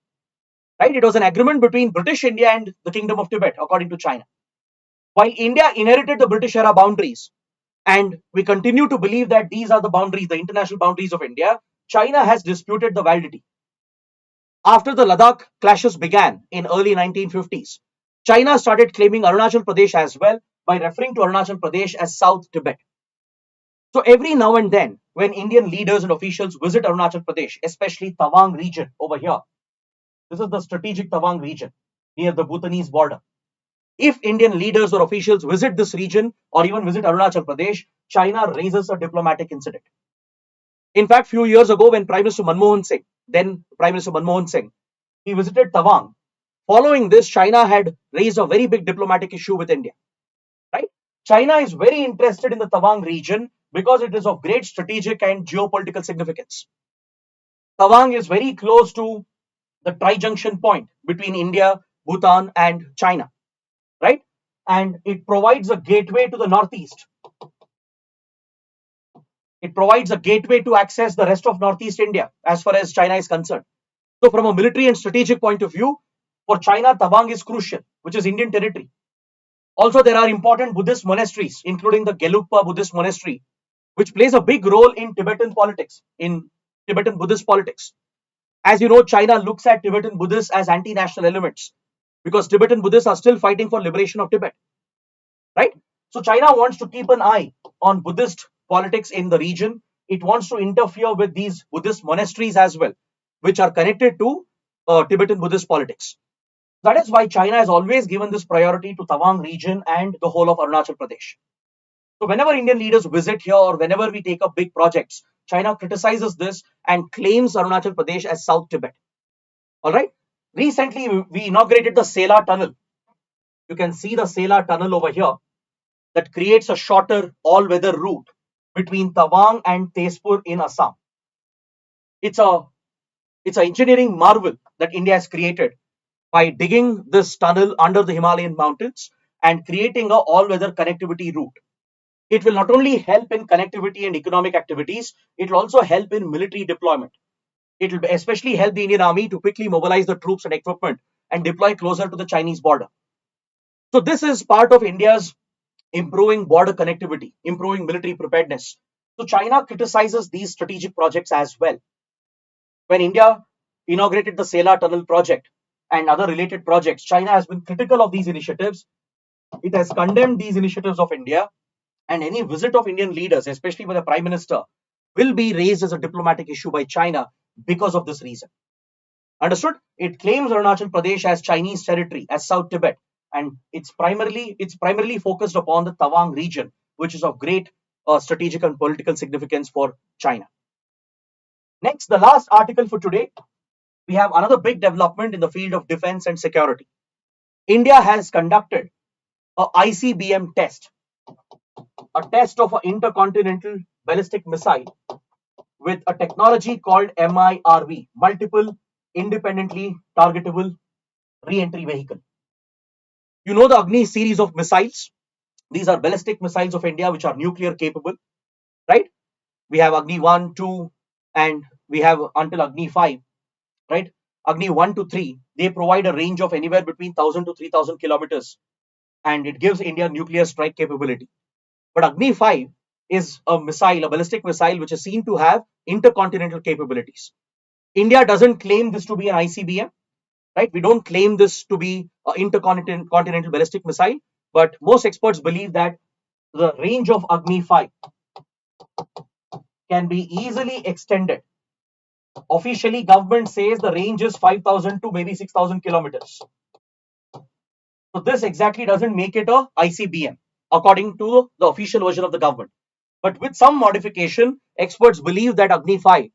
right? It was an agreement between British India and the Kingdom of Tibet, according to China. While India inherited the British era boundaries, and we continue to believe that these are the boundaries, the international boundaries of India, China has disputed the validity. After the Ladakh clashes began in early 1950s, China started claiming Arunachal Pradesh as well by referring to Arunachal Pradesh as South Tibet. So every now and then, when Indian leaders and officials visit Arunachal Pradesh, especially Tawang region over here, this is the strategic Tawang region near the Bhutanese border. If Indian leaders or officials visit this region or even visit Arunachal Pradesh, China raises a diplomatic incident. In fact, few years ago, when Prime Minister Manmohan Singh, then Prime Minister Manmohan Singh, he visited Tawang. Following this, China had raised a very big diplomatic issue with India. Right? China is very interested in the Tawang region because it is of great strategic and geopolitical significance. Tawang is very close to the tri-junction point between India, Bhutan, and China, right? And it provides a gateway to the northeast. It provides a gateway to access the rest of northeast India as far as China is concerned. So from a military and strategic point of view, for China, Tawang is crucial, which is Indian territory. Also, there are important Buddhist monasteries, including the Gelugpa Buddhist monastery, which plays a big role in Tibetan politics, in Tibetan Buddhist politics. As you know, China looks at Tibetan Buddhists as anti-national elements because Tibetan Buddhists are still fighting for liberation of Tibet, right? So China wants to keep an eye on Buddhist politics in the region. It wants to interfere with these Buddhist monasteries as well, which are connected to Tibetan Buddhist politics. That is why China has always given this priority to Tawang region and the whole of Arunachal Pradesh. So whenever Indian leaders visit here or whenever we take up big projects, China criticizes this and claims Arunachal Pradesh as South Tibet. All right. Recently, we inaugurated the Sela Tunnel. You can see the Sela Tunnel over here that creates a shorter all-weather route between Tawang and Tezpur in Assam. It's an engineering marvel that India has created by digging this tunnel under the Himalayan mountains and creating a all-weather connectivity route. It will not only help in connectivity and economic activities, it will also help in military deployment. It will especially help the Indian Army to quickly mobilize the troops and equipment and deploy closer to the Chinese border. So this is part of India's improving border connectivity, improving military preparedness. So China criticizes these strategic projects as well. When India inaugurated the Sela Tunnel project and other related projects, China has been critical of these initiatives. It has condemned these initiatives of India, and any visit of Indian leaders, especially by the Prime Minister, will be raised as a diplomatic issue by China because of this reason. Understood? It claims Arunachal Pradesh as Chinese territory, as South Tibet, and it's primarily focused upon the Tawang region, which is of great strategic and political significance for China. Next, the last article for today, we have another big development in the field of defense and security. India has conducted a ICBM test, a test of an intercontinental ballistic missile with a technology called MIRV, multiple independently targetable re-entry vehicle. You know the Agni series of missiles. These are ballistic missiles of India which are nuclear capable, right? We have Agni 1, 2, and we have until Agni 5, right? Agni 1 to 3, they provide a range of anywhere between 1,000 to 3,000 kilometers, and it gives India nuclear strike capability. But Agni 5 is a missile, a ballistic missile, which is seen to have intercontinental capabilities. India doesn't claim this to be an ICBM, right? We don't claim this to be an intercontinental ballistic missile, but most experts believe that the range of Agni 5 can be easily extended. Officially, government says the range is 5,000 to maybe 6,000 kilometers. So this exactly doesn't make it a ICBM, according to the official version of the government. But with some modification, experts believe that Agni 5,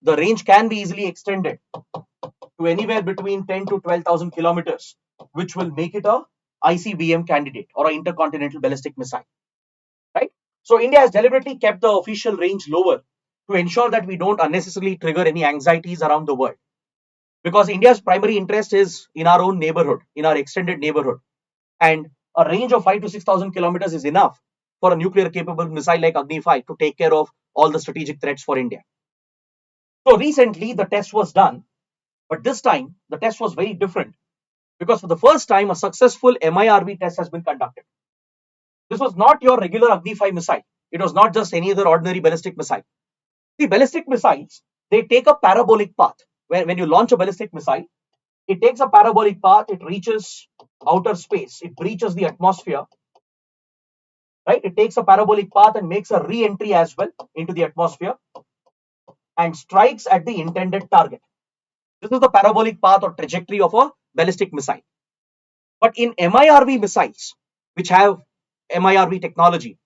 the range can be easily extended to anywhere between 10 to 12,000 kilometers, which will make it a ICBM candidate or an intercontinental ballistic missile, right? So India has deliberately kept the official range lower to ensure that we don't unnecessarily trigger any anxieties around the world. Because India's primary interest is in our own neighborhood, in our extended neighborhood. And a range of 5 to 6,000 kilometers is enough for a nuclear capable missile like Agni-V to take care of all the strategic threats for India. So recently the test was done, but this time the test was very different because for the first time a successful MIRV test has been conducted. This was not your regular Agni-V missile. It was not just any other ordinary ballistic missile. The ballistic missiles, they take a parabolic path. When you launch a ballistic missile, it takes a parabolic path, it reaches outer space, it breaches the atmosphere, right? It takes a parabolic path and makes a re-entry as well into the atmosphere and strikes at the intended target. This is the parabolic path or trajectory of a ballistic missile. But in MIRV missiles, which have MIRV technology,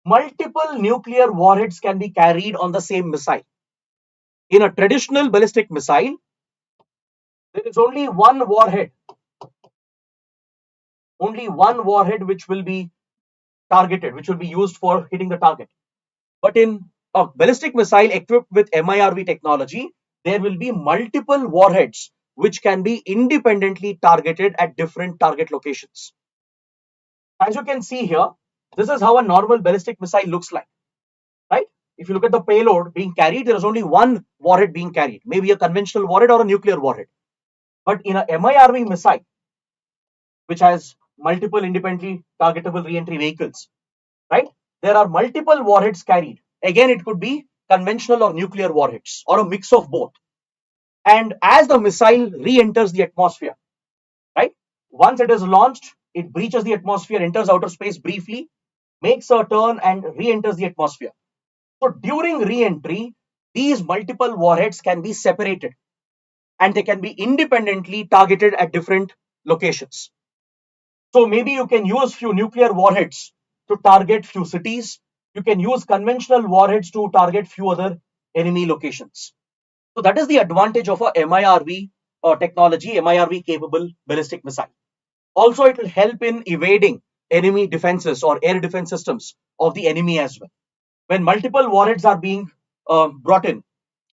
multiple nuclear warheads can be carried on the same missile. In a traditional ballistic missile, there is only one warhead which will be targeted, which will be used for hitting the target. But in a ballistic missile equipped with MIRV technology, there will be multiple warheads which can be independently targeted at different target locations. As you can see here, this is how a normal ballistic missile looks like, right? If you look at the payload being carried, there is only one warhead being carried, maybe a conventional warhead or a nuclear warhead. But in a MIRV missile, which has multiple independently targetable re-entry vehicles, right? There are multiple warheads carried. Again, it could be conventional or nuclear warheads or a mix of both. And as the missile re-enters the atmosphere, right? Once it is launched, it breaches the atmosphere, enters outer space briefly, makes a turn and re-enters the atmosphere. So during re-entry, these multiple warheads can be separated and they can be independently targeted at different locations. So maybe you can use few nuclear warheads to target few cities. You can use conventional warheads to target few other enemy locations. So that is the advantage of a MIRV technology, MIRV capable ballistic missile. Also, it will help in evading enemy defenses or air defense systems of the enemy as well. When multiple warheads are being brought in,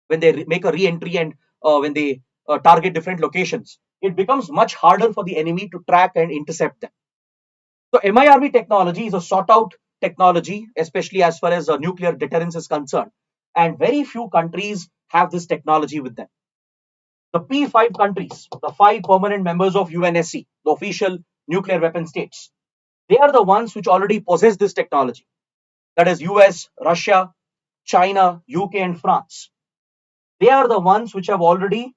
when they make a re-entry and when they target different locations, it becomes much harder for the enemy to track and intercept them. So MIRV technology is a sought out technology, especially as far as nuclear deterrence is concerned. And very few countries have this technology with them. The P5 countries, the 5 permanent members of UNSC, the official nuclear weapon states, they are the ones which already possess this technology. That is US, Russia, China, UK and France. They are the ones which have already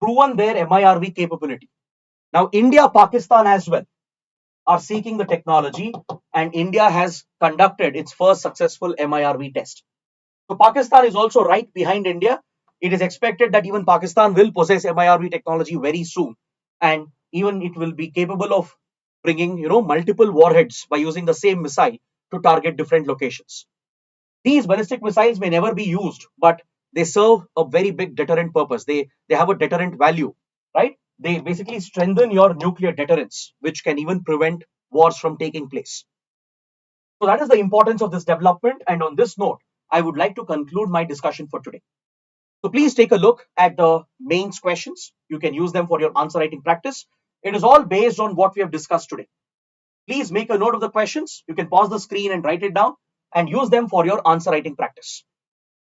proven their MIRV capability. Now India, Pakistan as well are seeking the technology, and India has conducted its first successful MIRV test. So Pakistan is also right behind India. It is expected that even Pakistan will possess MIRV technology very soon, and even it will be capable of bringing multiple warheads by using the same missile to target different locations. These ballistic missiles may never be used, but they serve a very big deterrent purpose. They have a deterrent value, right? They basically strengthen your nuclear deterrence, which can even prevent wars from taking place. So that is the importance of this development. And on this note, I would like to conclude my discussion for today. So please take a look at the mains questions. You can use them for your answer writing practice. It is all based on what we have discussed today. Please make a note of the questions. You can pause the screen and write it down and use them for your answer writing practice.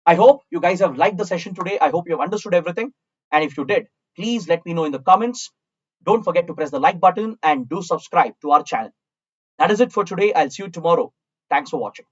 I hope you guys have liked the session today. I hope you have understood everything. And if you did, please let me know in the comments. Don't forget to press the like button and do subscribe to our channel. That is it for today. I'll see you tomorrow. Thanks for watching.